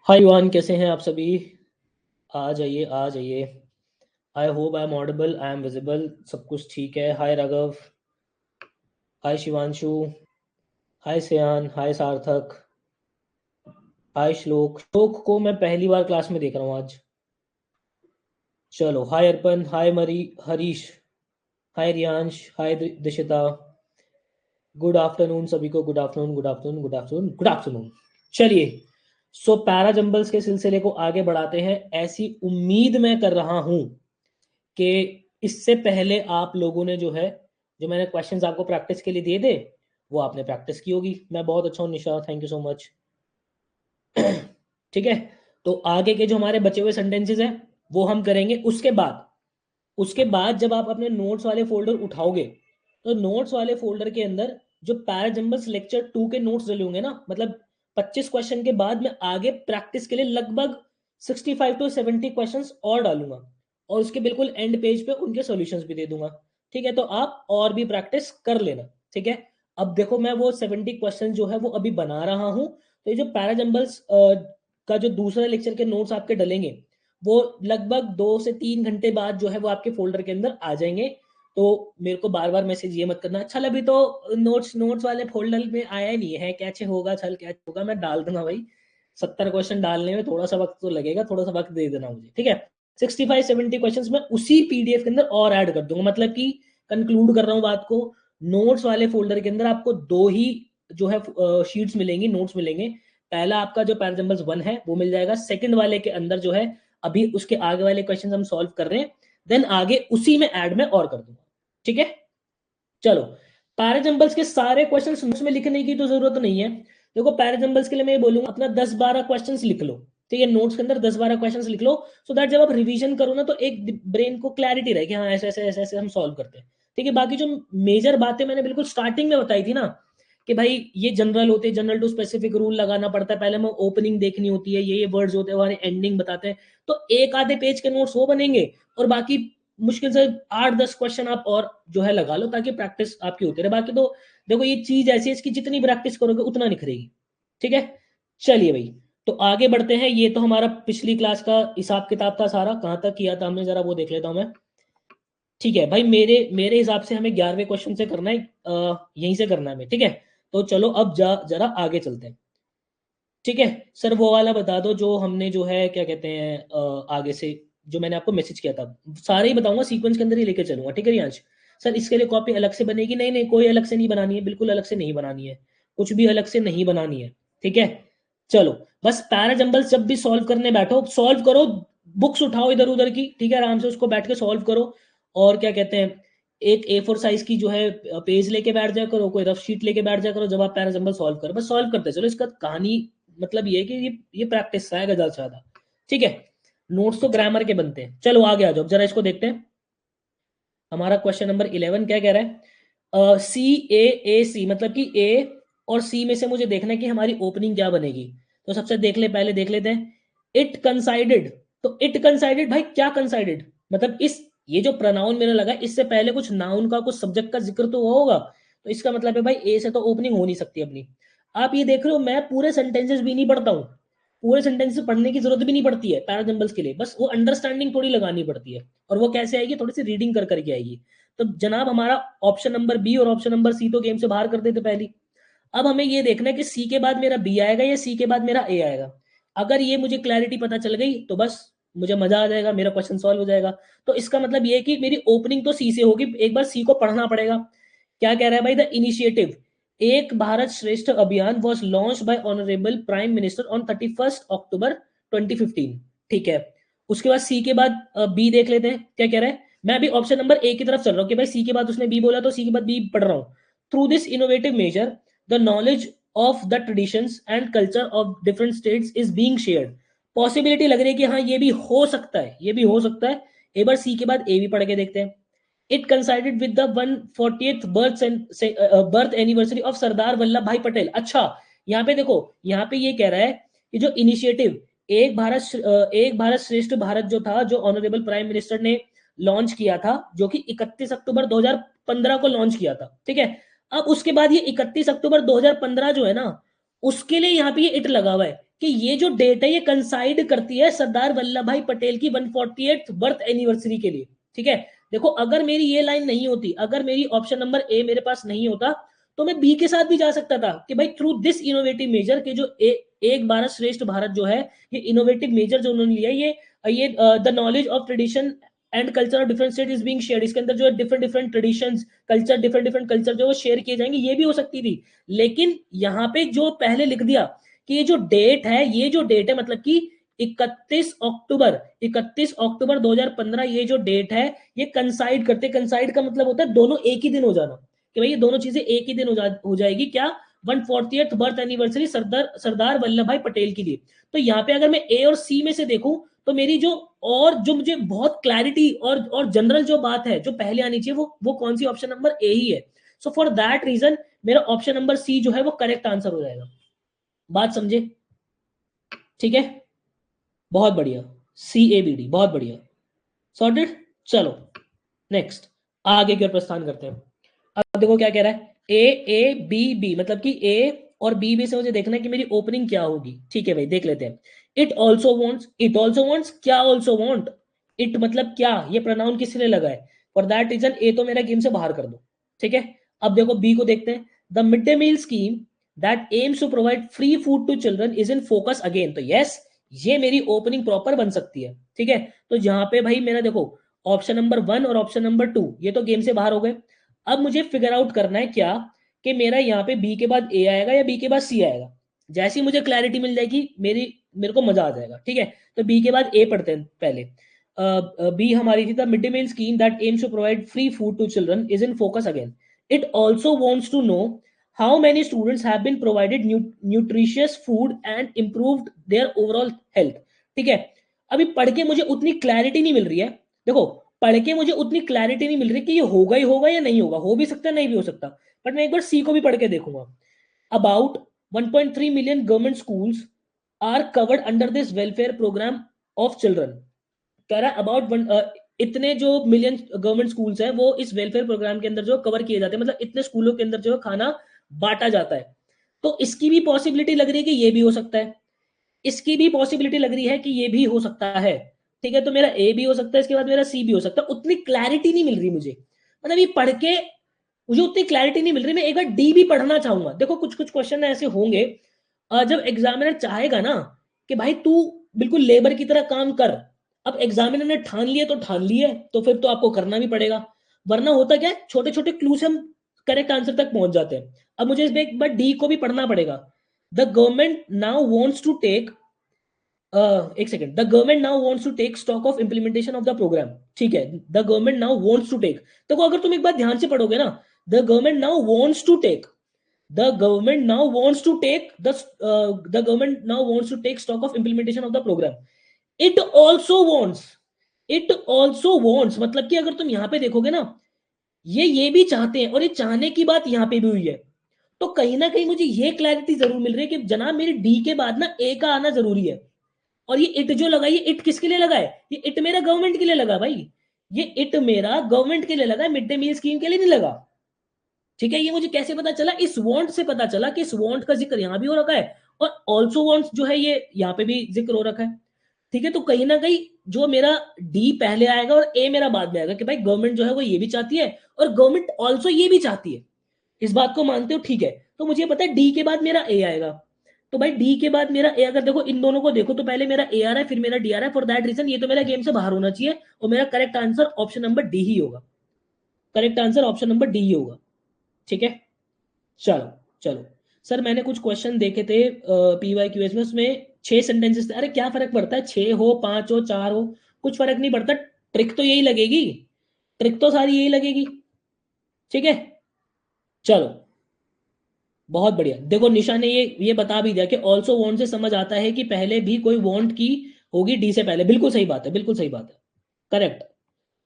हाय युवान, कैसे हैं आप सभी। आ जाइए आ जाइए। I hope I am audible, I am visible, सब कुछ ठीक है। हाय राघव, हाय शिवांशु, हाय सियान, हाय सार्थक, हाय श्लोक। श्लोक को मैं पहली बार क्लास में देख रहा हूँ आज। चलो, हाय अर्पण, हाय मरी, हरीश, हाय रियांश, हाय दिशिता। गुड आफ्टरनून सभी को, good afternoon, good afternoon, good afternoon, good afternoon. चलिए, सो पैरा जंबल्स के सिलसिले को आगे बढ़ाते हैं। ऐसी उम्मीद मैं कर रहा हूँ कि इससे पहले आप लोगों ने जो है, जो मैंने क्वेश्चंस आपको प्रैक्टिस के लिए दिए थे, वो आपने प्रैक्टिस की होगी। मैं बहुत अच्छा हूँ निशा, थैंक यू सो मच। ठीक है, तो आगे के जो हमारे बचे हुए सेंटेंसेस हैं वो हम करेंगे। उसके बाद जब आप अपने नोट्स वाले फोल्डर उठाओगे, तो नोट्स वाले फोल्डर के अंदर जो पैराजंबल्स लेक्चर 2 के नोट्स डले होंगे ना, मतलब 25 क्वेश्चन के बाद मैं आगे प्रैक्टिस के लिए लगभग 65 to 70 क्वेश्चंस और डालूंगा, और उसके बिल्कुल एंड पेज पे उनके सॉल्यूशंस भी दे दूंगा। ठीक है, तो आप और भी प्रैक्टिस कर लेना। ठीक है, अब देखो, मैं वो 70 क्वेश्चन जो है वो अभी बना रहा हूँ। तो ये जो पैराजंबल्स का जो दूसरा लेक्चर के नोट्स आपके डलेंगे, वो लगभग 2 से 3 घंटे बाद जो है वो आपके फोल्डर के अंदर आ जाएंगे। तो मेरे को बार बार मैसेज ये मत करना, अच्छा अभी तो नोट्स नोट्स वाले फोल्डर में आया ही नहीं है, कैसे होगा, छल कैसे होगा। मैं डाल दूंगा भाई, 70 क्वेश्चन डालने में थोड़ा सा वक्त तो लगेगा, थोड़ा सा वक्त दे देना मुझे। ठीक है, 65 70 क्वेश्चन मैं उसी पीडीएफ के अंदर और ऐड कर दूंगा। मतलब कि कंक्लूड कर रहा हूँ बात को, नोट्स वाले फोल्डर के अंदर आपको दो ही जो है शीट्स मिलेंगी, नोट्स मिलेंगे। पहला आपका जो पैराजंबल्स 1 है वो मिल जाएगा, सेकंड वाले के अंदर जो है अभी उसके आगे वाले क्वेश्चन हम सॉल्व कर रहे हैं, देन आगे उसी में ऐड में और कर दूंगा। ठीक है, चलो। पैराजंबल्स के सारे क्वेश्चन नोट्स में लिखने की तो जरूरत नहीं है। देखो, पैराजंबल्स के लिए मैं ये बोलूंगा अपना 10 12 क्वेश्चन लिख लो। ठीक है, नोट्स के अंदर 10 12 क्वेश्चन लिख लो, सो दैट जब आप रिवीजन करो ना, तो एक ब्रेन को क्लैरिटी रहे कि हाँ ऐसे ऐसे ऐसे ऐसे हम सॉल्व करते हैं। ठीक है, बाकी जो मेजर बातें मैंने बिल्कुल स्टार्टिंग में बताई थी ना, कि भाई ये जनरल होते हैं, जनरल टू स्पेसिफिक रूल लगाना पड़ता है, पहले हमें ओपनिंग देखनी होती है, ये वर्ड्स होते हैं, हमारे एंडिंग बताते हैं। तो एक आधे पेज के नोट्स वो बनेंगे, और बाकी मुश्किल से 8 10 क्वेश्चन आप और जो है लगा लो, ताकि प्रैक्टिस आपकी होती रहे। बाकी तो देखो, ये चीज ऐसी है, इसकी जितनी प्रैक्टिस करोगे उतना निखरेगी। ठीक है, चलिए भाई, तो आगे बढ़ते हैं। ये तो हमारा पिछली क्लास का हिसाब किताब था सारा, कहाँ तक किया था हमने, जरा वो देख लेता हूँ मैं। ठीक है भाई, मेरे मेरे हिसाब से हमें 11वें क्वेश्चन से करना है, यहीं से करना है हमें। ठीक है, तो चलो अब जरा आगे चलते हैं। ठीक है सर, वो वाला बता दो जो हमने जो है क्या कहते हैं, आगे से जो मैंने आपको मैसेज किया था, सारे ही बताऊंगा, सीक्वेंस के अंदर ही लेके चलूंगा। ठीक है रियांश, सर इसके लिए कॉपी अलग से बनेगी? नहीं नहीं, कोई अलग से नहीं बनानी है, बिल्कुल अलग से नहीं बनानी है, कुछ भी अलग से नहीं बनानी है। ठीक है, चलो। बस पैराजंबल्स जब भी सॉल्व करने बैठो, सॉल्व करो, बुक्स उठाओ इधर उधर की, ठीक है, आराम से उसको बैठ के सॉल्व करो। और क्या कहते हैं, एक A4 साइज की जो है पेज लेके बैठ जाया करो, कोई रफ शीट लेके बैठ जाया करो, जब आप पैराजंबल सॉल्व करो, बस सॉल्व करते चलो। इसका कहानी मतलब ये है कि ये प्रैक्टिस है ज्यादा से ज्यादा। ठीक है, नोट्स तो ग्रामर के बनते हैं। चलो आगे आ जाओ, जरा इसको देखते हैं। हमारा क्वेश्चन नंबर 11 क्या कह रहा है, CAAC, मतलब कि ए और सी में से मुझे देखना है कि हमारी ओपनिंग क्या बनेगी। तो सबसे पहले देख लेते हैं, इट कंसाइडेड। तो इट कंसाइडेड, भाई क्या कंसाइडेड, मतलब इस ये जो प्रोनाउन मेरा लगा, इससे पहले कुछ नाउन का, कुछ सब्जेक्ट का जिक्र तो हुआ होगा। तो इसका मतलब है भाई ए से तो ओपनिंग हो नहीं सकती अपनी। आप ये देख रहे हो, मैं पूरे सेंटेंसेस भी नहीं पढ़ता हूँ, पूरे सेंटेंसेस पढ़ने की जरूरत भी नहीं पड़ती है पैराजंबल्स के लिए, बस वो अंडरस्टैंडिंग थोड़ी लगानी पड़ती है। और वो कैसे आएगी, थोड़ी सी रीडिंग कर करके आएगी। तो जनाब हमारा ऑप्शन नंबर बी और ऑप्शन नंबर सी तो गेम से बाहर कर देते पहली। अब हमें ये देखना है कि सी के बाद मेरा बी आएगा या सी के बाद मेरा ए आएगा। अगर ये मुझे क्लैरिटी पता चल गई तो बस मुझे मजा आ जाएगा, मेरा क्वेश्चन सॉल्व हो जाएगा। तो इसका मतलब ये है कि मेरी ओपनिंग तो सी से होगी, एक बार सी को पढ़ना पड़ेगा। क्या कह रहा है भाई, द इनिशिएटिव एक भारत श्रेष्ठ अभियान was launch by honourable prime minister on 31 अक्टूबर 2015। ठीक है, उसके बाद सी के बाद बी देख लेते हैं क्या कह रहा है। मैं अभी ऑप्शन नंबर ए की तरफ चल रहा हूँ कि भाई सी के बाद उसने बी बोला, तो सी के बाद बी पढ़ रहा हूँ। Through this innovative measure the knowledge of the traditions and culture of different states is being shared. Possibility लग रही है कि हाँ ये भी हो सकता है, ये भी हो सकता है। एक बार सी के बाद ए भी पढ़ के देखते हैं। It considered with the 140th birth anniversary of Sardar Vallabhbhai Patel. अच्छा, यहाँ पे देखो, यहाँ पे ये कह रहा है कि जो इनिशिएटिव एक भारत श्रेष्ठ भारत जो था, जो ऑनरेबल प्राइम मिनिस्टर ने लॉन्च किया था, जो कि 31 अक्टूबर 2015 को लॉन्च किया था। ठीक है, अब उसके बाद ये 31 अक्टूबर 2015 जो है ना, उसके लिए यहाँ पे ये इट लगा हुआ है कि ये जो डेट है ये कंसाइड करती है सरदार वल्लभ भाई पटेल की 148th बर्थ एनिवर्सरी के लिए। ठीक है, देखो अगर मेरी ये लाइन नहीं होती, अगर मेरी ऑप्शन नंबर ए मेरे पास नहीं होता, तो मैं बी के साथ भी जा सकता था कि भाई थ्रू दिस इनोवेटिव मेजर के जो एक भारत श्रेष्ठ भारत जो है, ये इनोवेटिव मेजर जो उन्होंने लिया, ये the knowledge of tradition and culture of different state is being shared, इसके अंदर जो है different different traditions culture, different different culture जो शेयर किए जाएंगे, ये भी हो सकती थी। लेकिन यहाँ पे जो पहले लिख दिया कि ये जो डेट है, ये जो डेट है मतलब कि 31 अक्टूबर 2015, ये जो डेट है ये कंसाइड करते, कंसाइड का मतलब होता है दोनों एक ही दिन हो जाना, कि भाई ये दोनों चीजें एक ही दिन हो जाएगी। क्या? 140th बर्थ एनिवर्सरी सरदार वल्लभ भाई पटेल के लिए। तो यहाँ पे अगर मैं ए और सी में से देखूं, तो मेरी जो मुझे बहुत क्लैरिटी और जनरल जो बात है जो पहले आनी चाहिए, वो कौन सी? ऑप्शन नंबर ए ही है। सो फॉर दैट रीजन मेरा ऑप्शन नंबर सी जो है वो करेक्ट आंसर हो जाएगा। बात समझे? ठीक है, बहुत बढ़िया, CABD, बहुत बढ़िया, सॉर्टेड। चलो नेक्स्ट, आगे की ओर प्रस्थान करते हैं। अब देखो क्या कह रहा है, A A B B, मतलब कि A और B से मुझे देखना है कि मेरी ओपनिंग क्या होगी। ठीक है भाई, देख लेते हैं। इट ऑल्सो वॉन्ट्स, क्या ऑल्सो वॉन्ट? इट मतलब क्या, ये प्रोनाउन किस लिए लगा है? फॉर दैट रीजन ए तो मेरा गेम से बाहर कर दो। ठीक है, अब देखो बी को देखते हैं। The mid day meal scheme that aims to provide free food to children is in focus again. तो यस, ये मेरी ओपनिंग प्रॉपर बन सकती है। ठीक है, तो यहाँ पे भाई मेरा देखो ऑप्शन नंबर 1 और ऑप्शन नंबर 2 ये तो गेम से बाहर हो गए। अब मुझे फिगर आउट करना है क्या, कि मेरा यहाँ पे बी के बाद ए आएगा या बी के बाद सी आएगा। जैसे ही मुझे क्लैरिटी मिल जाएगी मेरे को मजा आ जाएगा। ठीक है, तो बी के बाद ए पढ़ते हैं पहले। बी हमारी थी the mid day meal scheme that aims to provide free food to children is in focus again. It also wants to know how many students have been provided nutritious food and improved their overall health. ठीक है, अभी पढ़ के मुझे उतनी clarity नहीं मिल रही है। देखो पढ़ के मुझे उतनी क्लैरिटी नहीं मिल रही कि ये होगा ही होगा या नहीं होगा, हो भी सकता है नहीं भी हो सकता, बट मैं एक बार सी को भी पढ़ के देखूंगा। About 1.3 million government schools are covered under this welfare programme of children. कह रहा है अबाउट इतने जो मिलियन गवर्नमेंट स्कूल्स हैं वो इस वेलफेयर प्रोग्राम के अंदर जो कवर किए जाते हैं, मतलब इतने स्कूलों के अंदर जो खाना बांटा जाता है। तो इसकी भी पॉसिबिलिटी लग रही है कि ये भी हो सकता है, इसकी भी पॉसिबिलिटी लग रही है कि ये भी हो सकता है। ठीक है, तो मेरा ए भी हो सकता है, इसके बाद मेरा सी भी हो सकता है। उतनी क्लैरिटी नहीं मिल रही मुझे, मतलब ये पढ़ के मुझे उतनी क्लैरिटी नहीं मिल रही। मैं एक बार डी भी पढ़ना चाहूंगा। देखो कुछ कुछ क्वेश्चन ऐसे होंगे जब एग्जामिनर चाहेगा ना कि भाई तू बिल्कुल लेबर की तरह काम कर, अब एग्जामिनर ने ठान लिया तो ठान लिया, तो फिर तो आपको करना भी पड़ेगा। वरना होता क्या है, छोटे छोटे क्लू से हम करेक्ट आंसर तक पहुंच जाते हैं। अब मुझे इस एक बार डी को भी पढ़ना पड़ेगा। The government now wants to take एक second, the government now wants to take stock of implementation of the programme. ठीक है, the government now wants to take, देखो अगर तुम एक बार ध्यान से पढ़ोगे ना, the government now wants to take, the government now wants to take the government now wants to take stock of implementation of the programme. It also wants, it also wants मतलब कि अगर तुम यहां पे देखोगे ना, ये भी चाहते हैं, और ये चाहने की बात यहां पे भी हुई है। तो कहीं ना कहीं मुझे ये क्लैरिटी जरूर मिल रही है कि जनाब मेरे डी के बाद ना ए का आना जरूरी है। और ये इट जो लगा, ये इट किसके लिए लगा है? ये इट मेरा गवर्नमेंट के लिए लगा भाई, ये इट मेरा गवर्नमेंट के लिए लगा, मिड डे मील स्कीम के लिए नहीं लगा। ठीक है, ये मुझे कैसे पता चला? इस वांट से पता चला कि इस वांट का जिक्र यहां भी हो रखा है, और ऑल्सो वांट्स जो है ये यहाँ पे भी जिक्र हो रखा है। ठीक है, तो कहीं ना कहीं जो मेरा डी पहले आएगा और ए मेरा बाद में आएगा, कि भाई गवर्नमेंट जो है वो ये भी चाहती है और गवर्नमेंट ऑल्सो ये भी चाहती है। इस बात को मानते हो? ठीक है, तो मुझे पता है डी के बाद मेरा ए आएगा। तो भाई डी के बाद मेरा ए, अगर देखो इन दोनों को देखो तो पहले मेरा ए आ रहा है फिर मेरा डी आ रहा है। फॉर दैट रीजन ये तो मेरा गेम से बाहर होना चाहिए, और मेरा correct answer option number D ही होगा। Correct answer option number D ही होगा। ठीक है, चलो चलो। सर मैंने कुछ क्वेश्चन देखे थे PYQS में, उसमें 6 सेंटेंसेस थे। अरे क्या फर्क पड़ता है, 6 हो 5 हो 4 हो, कुछ फर्क नहीं पड़ता। ट्रिक तो यही लगेगी, ट्रिक तो सारी यही लगेगी। ठीक है, चलो बहुत बढ़िया। देखो निशा ने ये बता भी दिया कि ऑल्सो वांट से समझ आता है कि पहले भी कोई वांट की होगी डी से पहले। बिल्कुल सही बात है, बिल्कुल सही बात है, करेक्ट।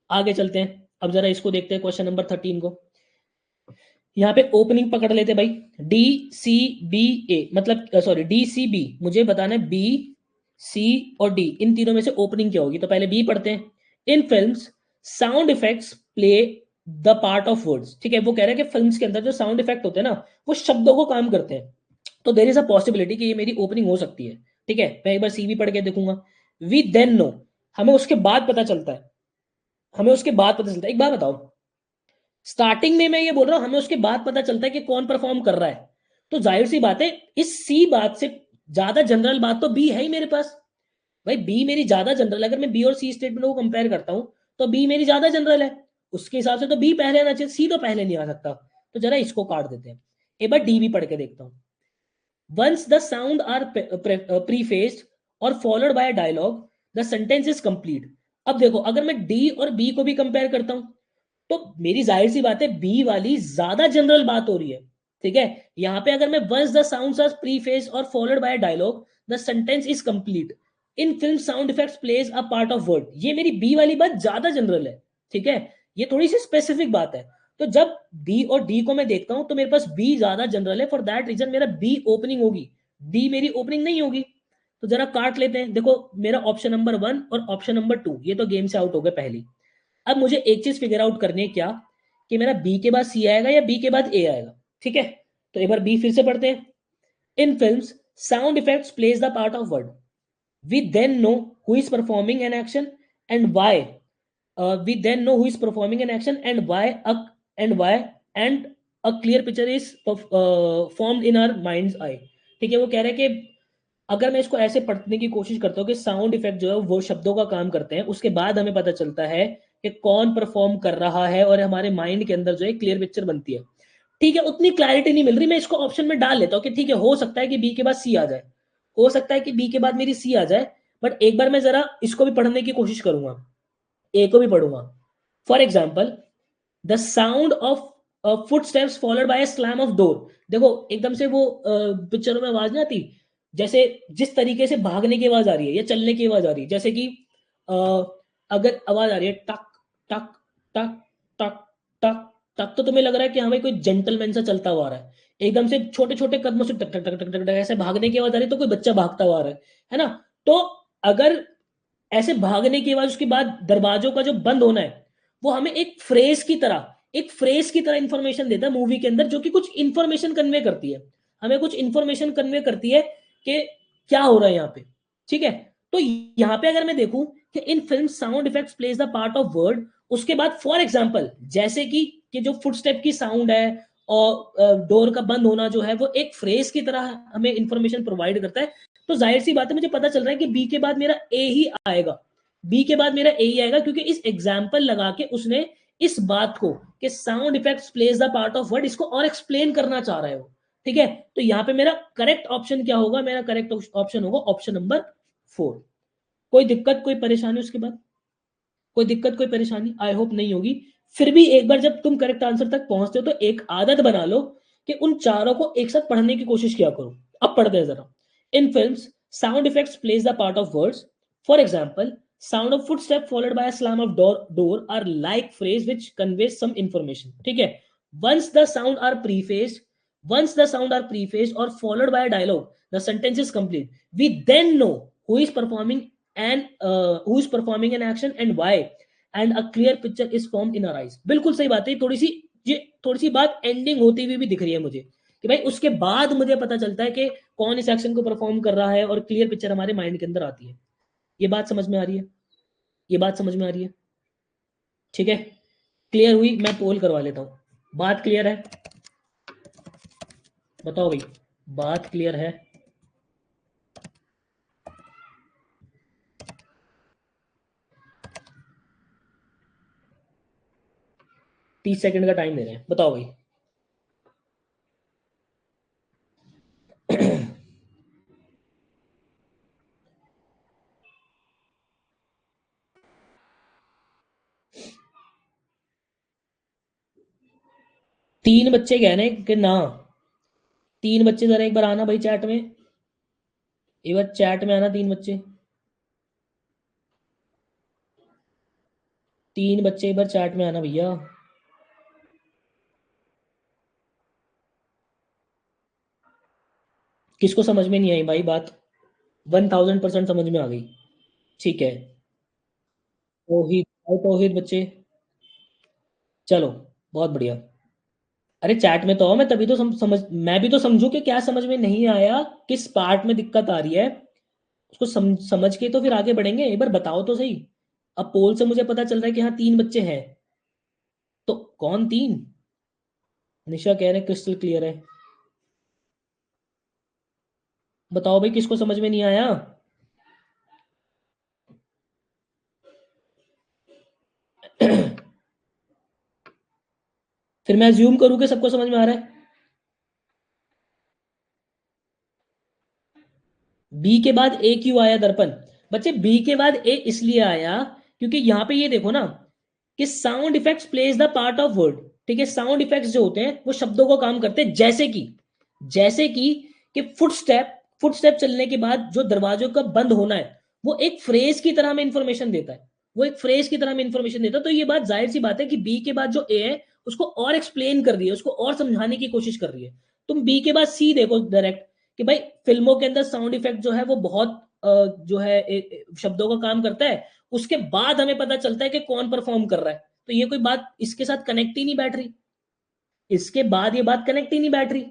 आगे चलते हैं, अब जरा इसको देखते हैं क्वेश्चन नंबर 13 को। यहाँ पे ओपनिंग पकड़ लेते भाई। DCBA मतलब सॉरी DCB, मुझे बताना है B, C और D, इन तीनों में से ओपनिंग क्या होगी। तो पहले बी पढ़ते हैं। In films sound effects play the part of words. ठीक है, वो कह रहे हैं कि फिल्म्स के अंदर जो साउंड इफेक्ट होते हैं ना वो शब्दों को काम करते हैं। तो देयर इज अ पॉसिबिलिटी कि ये मेरी ओपनिंग हो सकती है। ठीक है, मैं एक बार सी भी पढ़ के देखूंगा। वी देन नो, हमें उसके बाद पता चलता है, हमें उसके बाद पता चलता है। एक बात बताओ, स्टार्टिंग में मैं ये बोल रहा हूं हमें उसके बाद पता चलता है कि कौन परफॉर्म कर रहा है, तो जाहिर सी बात है इस सी बात से ज्यादा जनरल बात तो बी है ही मेरे पास। भाई बी मेरी ज्यादा जनरल है, अगर मैं बी और सी स्टेटमेंट को कंपेयर करता हूं तो बी मेरी ज्यादा जनरल है, उसके हिसाब से तो बी पहले आना चाहिए, सी तो पहले नहीं आ सकता। तो जरा इसको काट देते हैं, एक बार डी भी पढ़ के देखता हूं। Once the sound are prefaced or followed by dialogue the sentence is complete. अब देखो अगर मैं डी और बी को भी कंपेयर करता हूं तो मेरी जाहिर सी बात है बी वाली ज्यादा जनरल बात हो रही है। ठीक है, यहां पे अगर मैं once the sounds are prefaced or followed by dialogue the sentence is complete in film sound effects plays a part of word, ये मेरी बी वाली बात ज्यादा जनरल है। ठीक है, ये थोड़ी सी स्पेसिफिक बात है। तो जब बी और डी को मैं देखता हूं तो मेरे पास बी ज्यादा जनरल है, फॉर दैट रीजन मेरा बी ओपनिंग होगी, डी मेरी ओपनिंग नहीं होगी। तो जरा काट लेते हैं, देखो मेरा ऑप्शन नंबर 1 और ऑप्शन नंबर 2 ये तो गेम से आउट हो गए पहली। अब मुझे एक चीज फिगर आउट करनी है, क्या कि मेरा बी के बाद सी आएगा या बी के बाद ए आएगा। ठीक है, तो एक बार बी फिर से पढ़ते हैं। In films sound effects plays the part of word, we then know who is performing an action and why. We then know who is performing an action and why and a clear picture is formed in our mind's eye. ठीक है, वो कह रहे हैं कि अगर मैं इसको ऐसे पढ़ने की कोशिश करता हूँ कि साउंड इफेक्ट जो है वो शब्दों का काम करते हैं, उसके बाद हमें पता चलता है कि कौन परफॉर्म कर रहा है और हमारे माइंड के अंदर जो है क्लियर पिक्चर बनती है। ठीक है, उतनी क्लैरिटी नहीं मिल रही, मैं इसको ऑप्शन में डाल लेता हूँ कि ठीक है हो सकता है कि बी के बाद सी आ जाए, हो सकता है कि बी के बाद मेरी सी आ जाए। बट एक बार मैं जरा इसको भी पढ़ने की कोशिश करूंगा, ए को भी पढ़ूंगा। For example the sound of foot steps followed by slam of door. देखो एकदम से वो पिक्चरों में आवाज नहीं आती, जैसे जिस तरीके से भागने की आवाज आ रही है या चलने की आवाज आ रही है, जैसे कि अगर आवाज आ रही है टक टक टक टक टक टक, तो तुम्हें लग रहा है कि हाँ भाई कोई जेंटलमैन सा चलता हुआ आ रहा है। एकदम से छोटे छोटे कदमों से टक टक टक टक टक टक ऐसे भागने की आवाज आ रही है तो कोई बच्चा भागता हुआ आ रहा है ना। तो अगर ऐसे भागने के बाद उसके बाद दरवाजों का जो बंद होना है वो हमें एक फ्रेज की तरह इंफॉर्मेशन देता है मूवी के अंदर, जो कि कुछ इंफॉर्मेशन कन्वे करती है, हमें कुछ इंफॉर्मेशन कन्वे करती है कि क्या हो रहा है यहाँ पे। ठीक है, तो यहाँ पे अगर मैं देखूं कि इन film sound effects plays the part of word, उसके बाद फॉर एग्जाम्पल जैसे कि जो फुटस्टेप की साउंड है और डोर का बंद होना जो है वो एक फ्रेज की तरह हमें इंफॉर्मेशन प्रोवाइड करता है, तो जाहिर सी बात है मुझे पता चल रहा है कि बी के बाद मेरा ए ही आएगा, बी के बाद मेरा ए ही आएगा, क्योंकि इस एग्जाम्पल लगा के उसने इस बात को कि sound effects plays the part of word इसको और एक्सप्लेन करना चाह रहा है वो। ठीक है, तो यहाँ पे मेरा करेक्ट ऑप्शन क्या होगा, मेरा करेक्ट ऑप्शन होगा ऑप्शन नंबर 4। कोई दिक्कत कोई परेशानी उसके बाद, कोई दिक्कत कोई परेशानी आई होप नहीं होगी। फिर भी एक बार जब तुम करेक्ट आंसर तक पहुंचते हो तो एक आदत बना लो कि उन चारों को एक साथ पढ़ने की कोशिश किया करो। अब पढ़ते हैं जरा। In films sound effects plays the part of words, for example sound of footstep followed by slam of door are like phrase which conveys some information. ठीक है, once the sound are prefaced once the sound are prefaced or followed by dialogue the sentence is complete, we then know who is performing an action and why and a clear picture is formed in our eyes। बिल्कुल सही बात है, थोड़ी सी बात ending होती हुई भी दिख रही है मुझे कि भाई उसके बाद मुझे पता चलता है कि कौन इस एक्शन को परफॉर्म कर रहा है और क्लियर पिक्चर हमारे माइंड के अंदर आती है। ये बात समझ में आ रही है, ये बात समझ में आ रही है। ठीक है, क्लियर हुई, मैं पोल करवा लेता हूं। बात क्लियर है, बताओ भाई, बात क्लियर है? 30 सेकंड का टाइम दे रहे हैं, बताओ भाई। तीन बच्चे कह रहे हैं कि ना, तीन बच्चे जरा एक बार आना भाई चैट में, एक बार चैट में आना तीन बच्चे, तीन बच्चे एक बार चैट में आना भैया। किसको समझ में नहीं आई भाई बात? 1000% समझ में आ गई। ठीक है, तौहीद और तौहीद बच्चे, चलो बहुत बढ़िया। अरे चैट में तो आओ, मैं तभी तो समझ मैं भी तो समझू कि क्या समझ में नहीं आया, किस पार्ट में दिक्कत आ रही है। उसको समझ के तो फिर आगे बढ़ेंगे। एक बार बताओ तो सही। अब पोल से मुझे पता चल रहा है कि हाँ 3 बच्चे हैं, तो कौन 3? निशा कह रहे क्रिस्टल क्लियर है। बताओ भाई किसको समझ में नहीं आया? फिर मैं अज्यूम करूं कि सबको समझ में आ रहा है। बी के बाद ए क्यों आया दर्पण? बच्चे बी के बाद ए इसलिए आया क्योंकि यहां पे ये देखो ना कि sound effects plays the part of word. ठीक है, साउंड इफेक्ट्स जो होते हैं वो शब्दों को काम करते हैं, जैसे कि फुटस्टेप चलने के बाद जो दरवाजों का बंद होना है, वो एक फ्रेज की तरह में इंफॉर्मेशन देता है। तो ये बात जाहिर सी बात है कि बी के बाद जो ए है उसको और एक्सप्लेन कर रही है, उसको और समझाने की कोशिश कर रही है। तुम बी के बाद सी देखो डायरेक्ट कि भाई फिल्मों के अंदर साउंड इफेक्ट जो है वो बहुत जो है शब्दों का काम करता है। उसके बाद हमें पता चलता है कि कौन परफॉर्म कर रहा है। तो ये कोई बात इसके साथ कनेक्ट ही नहीं बैठ रही, इसके बाद ये बात कनेक्ट ही नहीं बैठ रही।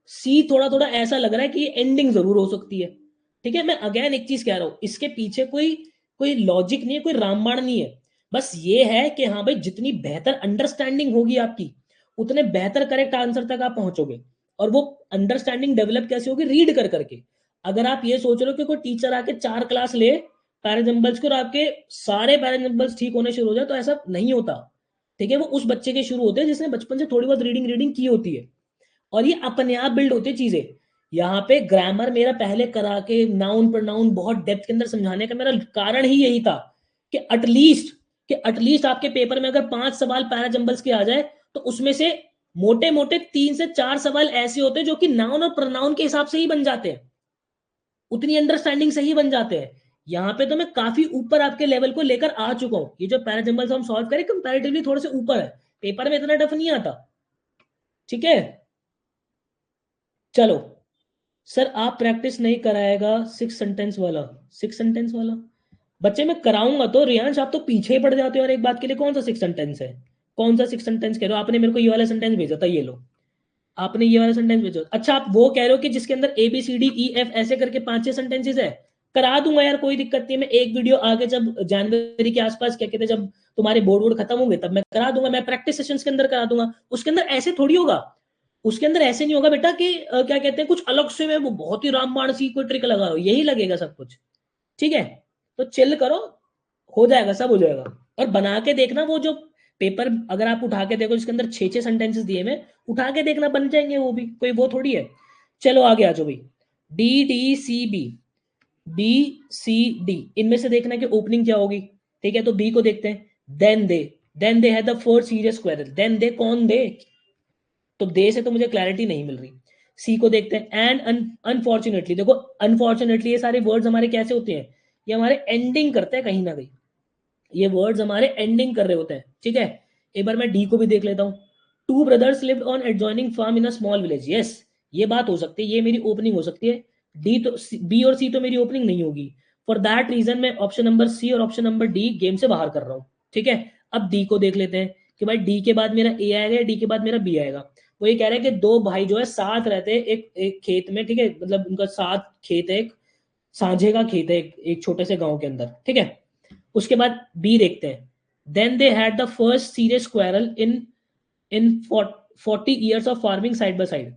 सी थोड़ा थोड़ा ऐसा लग रहा है कि ये एंडिंग जरूर हो सकती है। ठीक है, मैं अगेन एक चीज कह रहा हूं, इसके पीछे कोई कोई लॉजिक नहीं है, कोई रामबाण नहीं है। बस ये है कि हाँ भाई जितनी बेहतर अंडरस्टैंडिंग होगी आपकी, उतने बेहतर करेक्ट आंसर तक आप पहुंचोगे। और वो अंडरस्टैंडिंग डेवलप कैसे होगी? रीड कर करके। अगर आप ये सोच रहे हो कि कोई टीचर आके 4 क्लास ले पैराजम्बल्स के और आपके सारे पैराजम्बल्स ठीक होने शुरू हो जाए, तो ऐसा नहीं होता। ठीक है, वो उस बच्चे के शुरू होते हैं जिसने बचपन से थोड़ी बहुत रीडिंग रीडिंग की होती है, और ये अपने आप बिल्ड होती है चीजें। यहाँ पे ग्रामर मेरा पहले करा के नाउन पर नाउन बहुत डेप्थ के अंदर समझाने का मेरा कारण ही यही था कि एटलीस्ट आपके पेपर में अगर 5 सवाल पैराजम्बल्स के आ जाए, तो उसमें से मोटे मोटे 3 से 4 सवाल ऐसे होते हैं जो कि नाउन और प्रोनाउन के हिसाब से ही बन जाते हैं, उतनी अंडरस्टैंडिंग से ही बन जाते हैं। यहाँ पे तो मैं काफी ऊपर आपके लेवल को लेकर आ चुका हूँ। ये जो पैराजम्बल्स हम सॉल्व करें कंपैरेटिवली थोड़े से ऊपर है, पेपर में इतना टफ नहीं आता। ठीक है, चलो। सर आप प्रैक्टिस नहीं कराएगा 6 सेंटेंस वाला? बच्चे मैं कराऊंगा तो रियांश, आप तो पीछे ही पड़ जाते हो। और एक बात के लिए, कौन सा 6 सेंटेंस है? कौन सा 6 सेंटेंस कह रहे हो? आपने मेरे को ये वाला सेंटेंस भेजा था, ये लो। आपने ये वाला सेंटेंस भेजा। अच्छा, आप वो कह रहे हो कि जिसके अंदर A B C D E F ऐसे करके 5-6 सेंटेंसेस है? करा दूंगा यार, कोई दिक्कत नहीं है। मैं एक वीडियो आगे जब जनवरी के आसपास, क्या कहते हैं, जब तुम्हारे बोर्ड वोर्ड खत्म होंगे तब मैं करा दूंगा। मैं प्रैक्टिस सेशंस के अंदर करा दूंगा। उसके अंदर ऐसे थोड़ी होगा, उसके अंदर ऐसे नहीं होगा बेटा कि क्या कहते हैं, कुछ अलग से मैं वो बहुत ही रामबाण सी कोई ट्रिक लगा रहा हूं, यही लगेगा सब कुछ। ठीक है, तो चिल करो, हो जाएगा, सब हो जाएगा। और बना के देखना वो जो पेपर, अगर आप उठा के देखो जिसके अंदर 6-6 सेंटेंसेस दिए मैं, उठा के देखना, बन जाएंगे वो भी, कोई वो थोड़ी है। चलो आगे आ जाओ भाई। D D C B, B C D, इनमें से देखना कि ओपनिंग क्या होगी। ठीक है, तो बी को देखते हैं। Then they had the four serious quarrel. Then they कौन दे? तो दे से तो मुझे क्लैरिटी नहीं मिल रही। सी को देखते हैं। एंड अनफॉर्चुनेटली, देखो अनफॉर्चुनेटली ये सारे वर्ड्स हमारे कैसे होते हैं? ये हमारे एंडिंग करते हैं कहीं ना कहीं, ये वर्ड्स हमारे एंडिंग कर रहे होते हैं। ठीक है, एक बार मैं डी को भी देख लेता हूँ। 2 brothers lived on adjoining farm in a small village। Yes, ये बात हो सकती है, ये मेरी ओपनिंग हो सकती है। डी तो, बी और सी तो मेरी ओपनिंग नहीं होगी। फॉर दैट रीजन मैं ऑप्शन नंबर सी और ऑप्शन नंबर डी गेम से बाहर कर रहा हूँ। ठीक है, अब डी को देख लेते हैं कि भाई डी के बाद मेरा ए आएगा या डी के बाद मेरा बी आएगा। वो ये कह रहे हैं कि 2 भाई जो है साथ रहते हैं एक खेत में। ठीक है, मतलब उनका साथ खेत है, एक सांझे का खेत है, एक छोटे से गांव के अंदर। ठीक है, उसके बाद बी देखते हैं। Then they had the first serious quarrel in 40 years of farming side by side.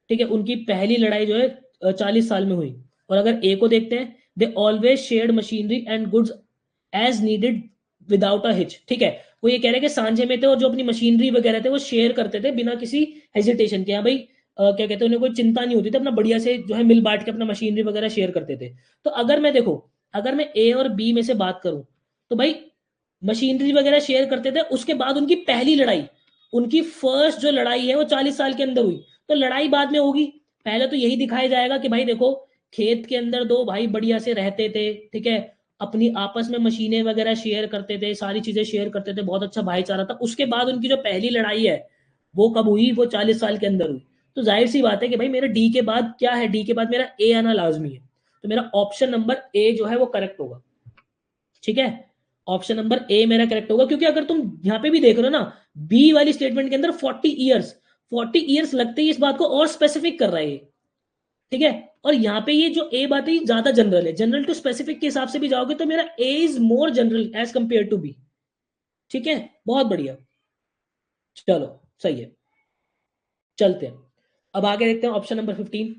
ठीक है, उनकी पहली लड़ाई जो है 40 साल में हुई। और अगर ए को देखते हैं, they always shared machinery and goods as needed without a hitch. ठीक है, वो ये कह रहे हैं कि सांझे में थे और जो अपनी मशीनरी वगैरह थे वो शेयर करते थे बिना किसी हेजिटेशन के। हाँ भाई, क्या कहते हैं, उन्हें कोई चिंता नहीं होती थी, अपना बढ़िया से जो है मिल बांट के अपना मशीनरी वगैरह शेयर करते थे। तो अगर मैं देखो, अगर मैं ए और बी में से बात करूं, तो भाई मशीनरी वगैरह शेयर करते थे। उसके बाद उनकी पहली लड़ाई, उनकी फर्स्ट जो लड़ाई है वो 40 साल के अंदर हुई। तो लड़ाई बाद में होगी, पहले तो यही दिखाया जाएगा कि भाई देखो, खेत के अंदर 2 भाई बढ़िया से रहते थे। ठीक है, अपनी आपस में मशीनें वगैरह शेयर करते थे, सारी चीजें शेयर करते थे, बहुत अच्छा भाईचारा था। उसके बाद उनकी जो पहली लड़ाई है वो कब हुई? वो 40 साल के अंदर हुई। तो जाहिर सी बात है कि भाई मेरा डी के बाद क्या है? डी के बाद मेरा ए आना लाजमी है। तो मेरा ऑप्शन नंबर ए जो है वो करेक्ट होगा। ठीक है, ऑप्शन नंबर ए मेरा करेक्ट होगा, क्योंकि अगर तुम यहां पे भी देख रहे हो ना, बी वाली स्टेटमेंट के अंदर 40 ईयर्स लगते ही इस बात को और स्पेसिफिक कर रहा है। ठीक है। और यहाँ पे ये जो ए बात है ये ज्यादा जनरल है, जनरल टू स्पेसिफिक के हिसाब से भी जाओगे तो मेरा A is more general as compare to B. ठीक है, बहुत बढ़िया, चलो सही है, चलते हैं। अब आगे देखते हैं option number 15,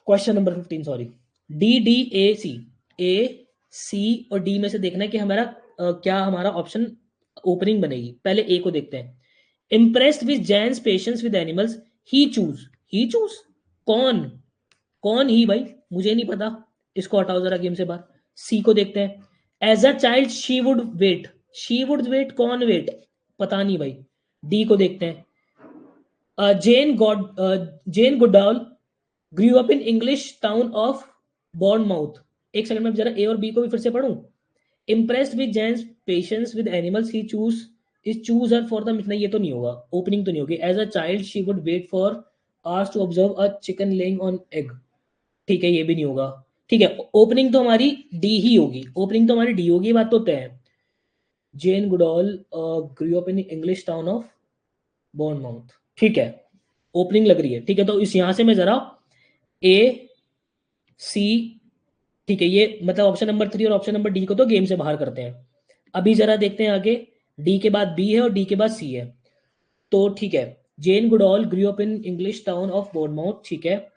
question number 15 sorry. D D A C और डी में से देखना है कि हमारा क्या हमारा ऑप्शन ओपनिंग बनेगी। पहले ए को देखते हैं। Impressed with Jane's patience with animals he choose कौन, कौन ही भाई, मुझे नहीं पता, इसको हटाओ जरा गेम से बाहर। सी को देखते हैं। As a child she would wait, कौन वेट, पता नहीं भाई। डी को देखते हैं। Jane Goodall grew up in English town of Bournemouth. एक सेकंड में जरा ए और बी को भी फिर से पढ़ूं। Impressed with Jane's patience with animals he chose her for the, नहीं ये तो नहीं होगा, ओपनिंग तो नहीं होगी। As a child she would wait for hours to observe a chicken laying on egg, ठीक है ये भी नहीं होगा। ठीक है, ओपनिंग तो हमारी डी ही होगी, ओपनिंग तो हमारी डी होगी, बात तो तय है। Jane Goodall grew up in English town of Bournemouth, ठीक है, ओपनिंग लग रही है। ठीक है, तो इस यहां से मैं जरा ए सी, ठीक है, ये मतलब ऑप्शन नंबर 3 और ऑप्शन नंबर डी को तो गेम से बाहर करते हैं। अभी जरा देखते हैं आगे, डी के बाद बी है और डी के बाद सी है। तो ठीक है, Jane Goodall grew up in English town of Bournemouth, ठीक है।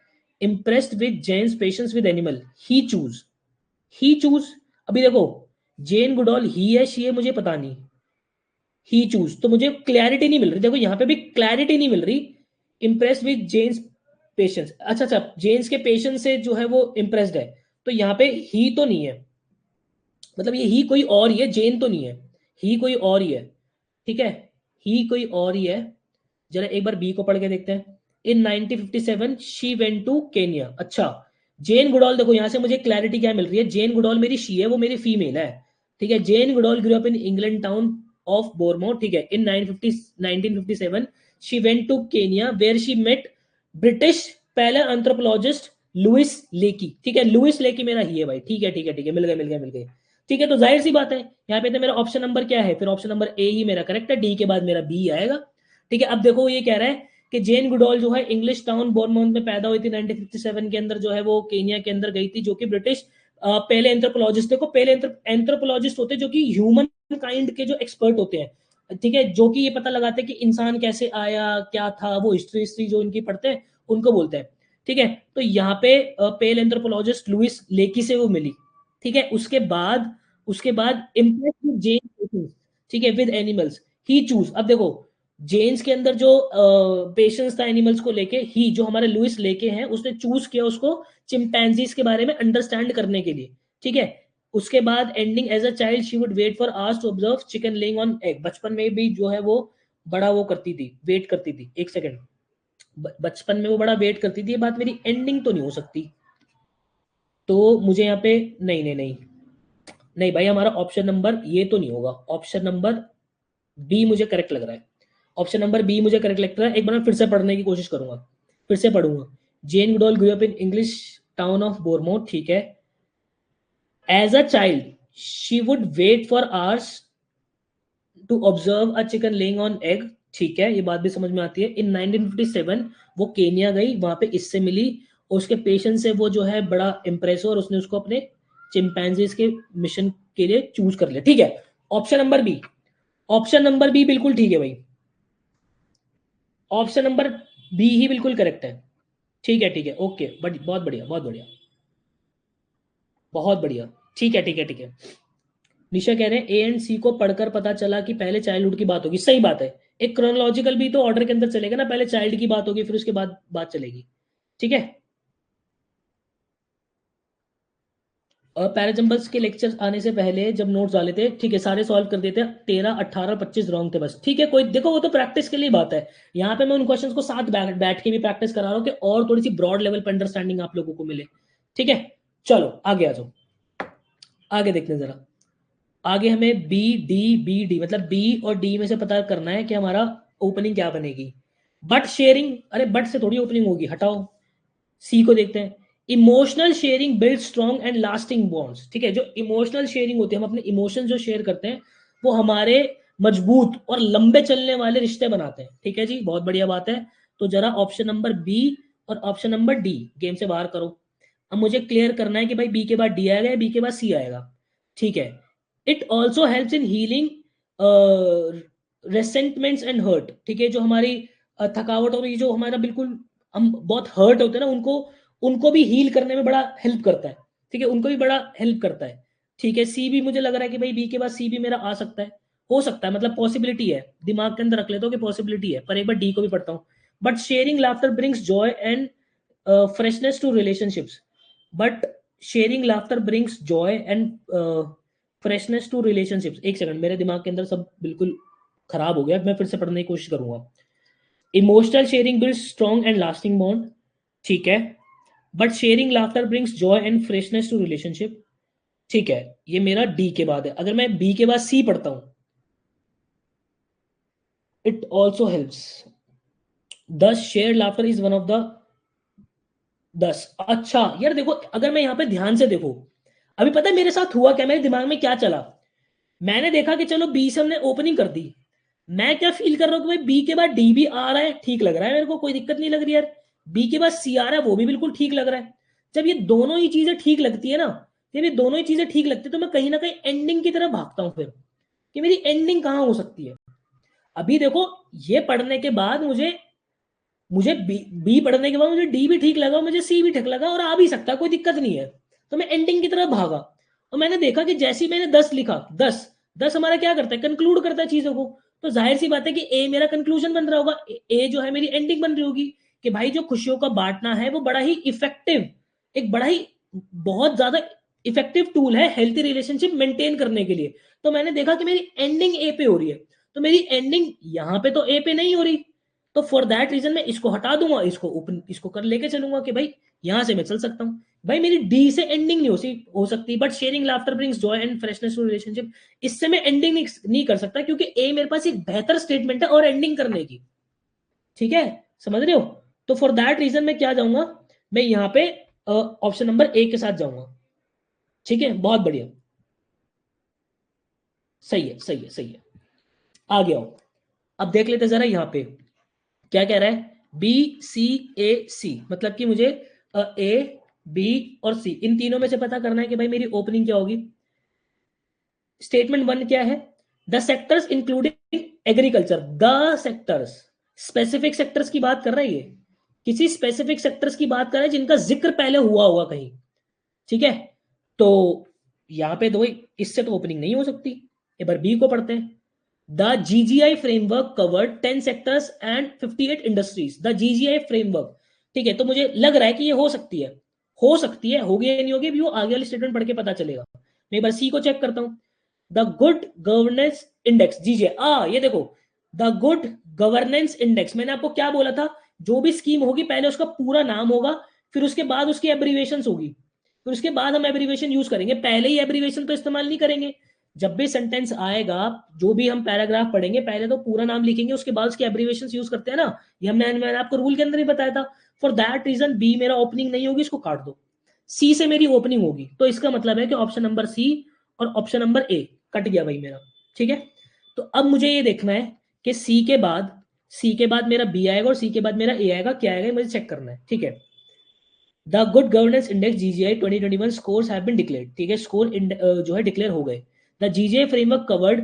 Impressed with Jane's patience with animal he chose. अभी देखो, जेन गुडॉल ही है शी है मुझे पता नहीं, ही चूज तो मुझे क्लैरिटी नहीं मिल रही, देखो यहाँ पे भी क्लैरिटी नहीं मिल रही। इम्प्रेस्ड विद जेन्स पेशेंस, अच्छा जेन्स के पेशेंस से जो है वो इम्प्रेस्ड है, तो यहाँ पे ही तो नहीं है, मतलब ये ही कोई और ही है, जेन तो नहीं है, ही कोई और ही है। ठीक है, ही कोई और ही है। जरा एक बार बी को पढ़ के देखते हैं। इन 1957 शी वेंट टू केनिया। अच्छा, जेन गुडॉल, देखो यहां से मुझे क्लैरिटी क्या मिल रही है, जेन गुडॉल मेरी शी है, वो मेरी फीमेल है। ठीक है, Jane Goodall grew up in England town of Bournemouth, ठीक है। In 1957 she went to Kenya where she met British palaeoanthropologist Louis Leakey. ठीक है, लुइस लेकी मेरा ही है भाई, ठीक है ठीक है ठीक है, मिल गए। ठीक है, तो जाहिर सी बात है यहाँ पे तो मेरा ऑप्शन नंबर क्या है, फिर ऑप्शन नंबर ए ही मेरा करेक्ट है, डी के बाद मेरा बी आएगा। ठीक है, अब देखो ये कह रहा है कि जेन गुडॉल जो है इंग्लिश टाउन बोर्नमाउथ में पैदा हुई थी 1957 के अंदर, जो है वो केनिया के अंदर गई थी, जो कि ब्रिटिश पहले एंथ्रोपोलॉजिस्ट, देखो पहले एंथ्रोपोलॉजिस्ट होते हैं जो कि ह्यूमन काइंड के जो एक्सपर्ट होते हैं, ठीक है, जो कि ये पता लगाते हैं कि इंसान कैसे आया, क्या था, वो हिस्ट्री जो इनकी पढ़ते हैं उनको बोलते हैं। ठीक है, तो यहाँ पे पेल एंथ्रोपोलॉजिस्ट लुइस लेकी से वो मिली। ठीक है, उसके बाद इम्प्रेस विद जेन, ठीक है, विद एनिमल्स ही चूज। अब देखो जेन्स के अंदर जो पेशेंस था एनिमल्स को लेके, ही जो हमारे लुइस लेके हैं उसने चूज किया उसको चिंपैंजीज के बारे में अंडरस्टैंड करने के लिए। ठीक है, उसके बाद ending as a child she would wait for hours to observe chicken laying on egg. बचपन में भी जो है वो बड़ा वो करती थी, वेट करती थी। एक सेकंड, बचपन में वो बड़ा वेट करती थी, ये बात मेरी एंडिंग तो नहीं हो सकती, तो मुझे यहाँ पे नहीं नहीं नहीं नहीं भाई, हमारा ऑप्शन नंबर ये तो नहीं होगा, ऑप्शन नंबर बी मुझे करेक्ट लग रहा है, ऑप्शन नंबर बी मुझे करेक्ट लगता है। एक बार मैं फिर से पढ़ने की कोशिश करूंगा, फिर से पढ़ूंगा। Jane Goodall grew up in English town of Bournemouth, ठीक है। As a child she would wait for hours to observe a chicken laying on egg, ठीक है, ये बात भी समझ में आती है। इन 1957 वो केनिया गई, वहां पे इससे मिली और उसके पेशेंट से वो जो है बड़ा इंप्रेस हो और उसने उसको अपने चिंपैंजीज के मिशन के लिए चूज कर लिया। ठीक है, option number B, option number B बिल्कुल ठीक है भाई, ऑप्शन नंबर बी ही बिल्कुल करेक्ट है। ठीक है ओके, बट बहुत बढ़िया बहुत बढ़िया बहुत बढ़िया। ठीक है। निशा कह रहे हैं ए एंड सी को पढ़कर पता चला कि पहले चाइल्डहुड की बात होगी, सही बात है। एक क्रोनोलॉजिकल भी तो ऑर्डर के अंदर चलेगा ना, पहले चाइल्ड की बात होगी फिर उसके बाद बात चलेगी। ठीक है, और पैराजम्बल्स के लेक्चर्स आने से पहले जब नोट्स डाले थे, ठीक है, सारे सॉल्व कर देते, 13 18 25 रॉन्ग थे बस। ठीक है, कोई देखो वो तो प्रैक्टिस के लिए बात है, यहाँ पे मैं उन क्वेश्चंस को साथ बैठ के भी प्रैक्टिस करा रहा हूँ कि और थोड़ी सी ब्रॉड लेवल पर अंडरस्टैंडिंग आप लोगों को मिले। ठीक है, चलो आगे आ जाओ, आगे देखते हैं जरा। आगे हमें बी डी मतलब बी और डी में से पता करना है कि हमारा ओपनिंग क्या बनेगी। बट शेयरिंग, अरे बट से थोड़ी ओपनिंग होगी, हटाओ। सी को देखते हैं। Emotional sharing build strong and lasting bonds, ठीक है, जो इमोशनल शेयरिंग होती है, हम अपने इमोशन जो शेयर करते हैं वो हमारे मजबूत और लंबे चलने वाले रिश्ते बनाते हैं। ठीक है जी, बहुत बढ़िया बात है। तो जरा ऑप्शन नंबर बी और ऑप्शन नंबर डी गेम से बाहर करो। अब मुझे क्लियर करना है कि भाई बी के बाद डी आएगा या बी के बाद सी आएगा। ठीक है। It also helps in healing resentments and hurt. ठीक है, जो हमारी थकावट और ये जो हमारा बिल्कुल हम बहुत हर्ट होते हैं ना, उनको उनको भी हील करने में बड़ा हेल्प करता है। ठीक है, उनको भी बड़ा हेल्प करता है। ठीक है, सी भी मुझे लग रहा है कि भाई बी के बाद सी भी मेरा आ सकता है, हो सकता है, मतलब पॉसिबिलिटी है, दिमाग के अंदर रख लेता हूँ कि पॉसिबिलिटी है, पर एक बार डी को भी पढ़ता हूँ। But sharing laughter brings joy and freshness to relationships. But sharing laughter brings joy and freshness to relationships. एक सेकंड, मेरे दिमाग के अंदर सब बिल्कुल खराब हो गया, मैं फिर से पढ़ने की कोशिश करूंगा। Emotional sharing builds strong and lasting bond. ठीक है, but sharing laughter brings joy and freshness to relationship. ठीक है, ये मेरा डी के बाद है। अगर मैं बी के बाद सी पढ़ता हूं, इट ऑल्सो हेल्प्स, दस share laughter is one of the 10। अच्छा यार देखो, अगर मैं यहाँ पे ध्यान से देखो, अभी पता है मेरे साथ हुआ क्या, मेरे दिमाग में क्या चला। मैंने देखा कि चलो बी से हमने ओपनिंग कर दी, मैं क्या फील कर रहा हूँ कि भाई बी के बाद डी भी आ रहा है, ठीक लग रहा है मेरे को, कोई दिक्कत नहीं लग रही यार। बी के बाद सी आ रहा है, वो भी बिल्कुल ठीक लग रहा है। जब ये दोनों ही चीजें ठीक लगती है ना, जब ये दोनों ही चीजें ठीक लगती है, तो मैं कहीं ना कहीं एंडिंग की तरफ भागता हूँ फिर, कि मेरी एंडिंग कहाँ हो सकती है। अभी देखो, ये पढ़ने के बाद मुझे मुझे बी पढ़ने के बाद मुझे डी भी ठीक लगा, मुझे सी भी ठीक लगा, और आ भी सकता है, कोई दिक्कत नहीं है। तो मैं एंडिंग की तरफ भागा, और मैंने देखा कि जैसे ही मैंने 10 लिखा, 10 10 हमारा क्या करता है, कंक्लूड करता है चीजों को। तो जाहिर सी बात है कि ए मेरा कंक्लूजन बन रहा होगा, ए जो है मेरी एंडिंग बन रही होगी, कि भाई जो खुशियों का बांटना है वो बड़ा ही इफेक्टिव, एक बड़ा ही बहुत ज्यादा इफेक्टिव टूल है हेल्थी रिलेशनशिप मेंटेन करने के लिए। तो मैंने देखा कि मेरी एंडिंग ए पे हो रही है, तो मेरी एंडिंग यहाँ पे तो ए पे नहीं हो रही, तो फॉर दैट रीजन मैं इसको हटा दूंगा, इसको ओपन, इसको कर लेके चलूंगा कि भाई यहां से मैं चल सकता हूँ। भाई मेरी डी से एंडिंग नहीं हो सकती, but sharing laughter brings joy and freshness to relationship, इससे मैं एंडिंग नहीं कर सकता, क्योंकि ए मेरे पास एक बेहतर स्टेटमेंट है और एंडिंग करने की। ठीक है, समझ रहे हो। तो फॉर दैट रीजन मैं क्या जाऊंगा, मैं यहाँ पे ऑप्शन नंबर ए के साथ जाऊंगा। ठीक है, बहुत बढ़िया, सही है, सही है, सही है। आ गया हो। अब देख लेते जरा यहाँ पे क्या कह रहा है। बी सी ए सी, मतलब कि मुझे ए बी और सी इन तीनों में से पता करना है कि भाई मेरी ओपनिंग क्या होगी। स्टेटमेंट वन क्या है, the sectors including agriculture, the sectors, specific sectors की बात कर रहा है ये, किसी स्पेसिफिक सेक्टर्स की बात कर रहा है जिनका जिक्र पहले हुआ होगा कहीं। ठीक है, तो यहाँ पे दो, इससे तो ओपनिंग नहीं हो सकती। एक बार बी को पढ़ते हैं। The GGI framework covered 10 sectors and 58 industries. The GGI framework, ठीक है, तो मुझे लग रहा है कि ये हो सकती है, हो सकती है, होगी या नहीं होगी, भी वो आगे वाली स्टेटमेंट पढ़ के पता चलेगा। मैं एक बार सी को चेक करता हूं। द गुड गवर्नेंस इंडेक्स, जीजे ये देखो, द गुड गवर्नेंस इंडेक्स, मैंने आपको क्या बोला था, जो भी स्कीम होगी पहले उसका पूरा नाम होगा, फिर उसके बाद उसकी एब्रीवेशन होगी, फिर उसके बाद हम एब्रीवेशन यूज करेंगे, पहले ही एब्रीवेशन तो इस्तेमाल नहीं करेंगे। जब भी सेंटेंस आएगा, जो भी हम पैराग्राफ पढ़ेंगे, पहले तो पूरा नाम लिखेंगे, उसके बाद उसकी एब्रीवेशन यूज करते हैं ना, ये मैंने आपको रूल के अंदर ही बताया था। फॉर दैट रीजन बी मेरा ओपनिंग नहीं होगी, इसको काट दो। सी से मेरी ओपनिंग होगी, तो इसका मतलब है कि ऑप्शन नंबर सी और ऑप्शन नंबर ए कट गया भाई मेरा। ठीक है, तो अब मुझे ये देखना है कि सी के बाद मेरा बी आएगा और सी के बाद मेरा ए आएगा, क्या आएगा मुझे चेक करना है। ठीक है, the good governance index GGI 2021 scores have been declared. ठीक है, स्कोर जो है डिक्लेयर हो गए। The GGI framework covered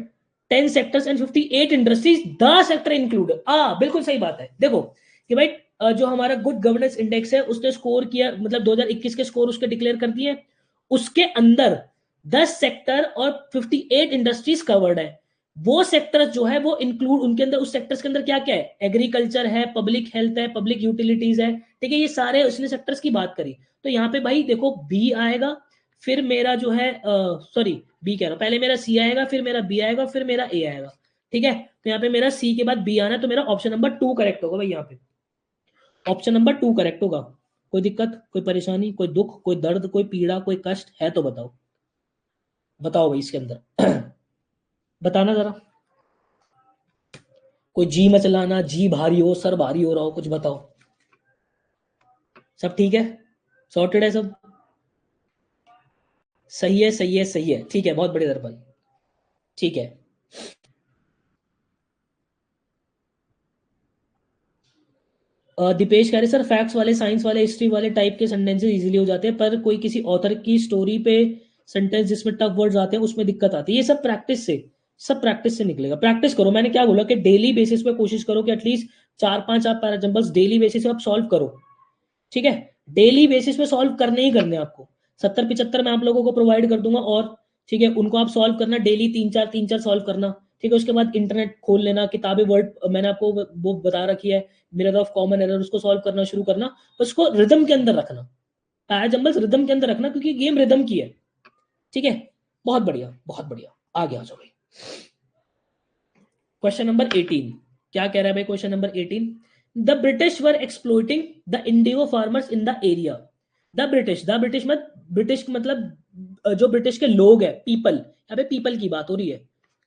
10 sectors and 58 industries, the sector include, बिल्कुल सही बात है। देखो कि भाई जो हमारा गुड गवर्नेंस इंडेक्स है उसने स्कोर किया, मतलब 2021 के स्कोर उसके डिक्लेयर कर दिए, उसके अंदर 10 सेक्टर और 58 इंडस्ट्रीज कवर्ड है। वो सेक्टर्स जो है वो इंक्लूड, उनके अंदर उस सेक्टर्स के अंदर क्या क्या है, एग्रीकल्चर है, पब्लिक हेल्थ है, पब्लिक यूटिलिटीज है। ठीक है, ये सारे उसने सेक्टर्स की बात करी। तो यहाँ पे भाई देखो बी आएगा, फिर मेरा जो है सॉरी बी कह रहा हूँ, पहले मेरा सी आएगा, फिर मेरा बी आएगा, फिर मेरा ए आएगा। ठीक है, तो यहाँ पे मेरा सी के बाद बी आना है, तो मेरा ऑप्शन नंबर 2 करेक्ट होगा भाई। यहाँ पे ऑप्शन नंबर 2 करेक्ट होगा। कोई दिक्कत, कोई परेशानी, कोई दुख, कोई दर्द, कोई पीड़ा, कोई कष्ट है तो बताओ, बताओ भाई इसके अंदर बताना जरा। कोई जी मचलाना, जी भारी हो, सर भारी हो रहा हो, कुछ बताओ। सब ठीक है, सॉर्टेड है सब, सही है, सही है, सही है, ठीक है, बहुत बढ़िया दर्पण। ठीक है, दीपेश कह रहे सर फैक्ट्स वाले, साइंस वाले, हिस्ट्री वाले टाइप के सेंटेंसेस इजीली हो जाते हैं, पर कोई किसी ऑथर की स्टोरी पे सेंटेंस जिसमें टफ वर्ड्स आते हैं उसमें दिक्कत आती है। ये सब प्रैक्टिस से निकलेगा। प्रैक्टिस करो, मैंने क्या बोला कि डेली बेसिस पे कोशिश करो कि एटलीस्ट 4-5 आप पैराजम्बल्स डेली बेसिस पे आप सॉल्व करो। ठीक है, डेली बेसिस पे सॉल्व करने ही करने आपको। 70-75 मैं आप लोगों को प्रोवाइड कर दूंगा, और ठीक है उनको आप सॉल्व करना डेली, 3-4 सॉल्व करना। ठीक है, उसके बाद इंटरनेट खोल लेना, किताबें वर्ड मैंने आपको वो बता रखी है, मिरर ऑफ कॉमन एरर, उसको सॉल्व करना शुरू करना। उसको रिदम के अंदर रखना, पैराजम्बल्स रिदम के अंदर रखना, क्योंकि गेम रिदम की है। ठीक है, बहुत बढ़िया बहुत बढ़िया, आगे आ जाओ भाई। क्वेश्चन नंबर 18 क्या कह रहा है भाई? Question number 18, the British were exploiting the indigo farmers in the area. The British मतलब जो ब्रिटिश के लोग हैं, पीपल, यहाँ पे पीपल की बात हो रही है।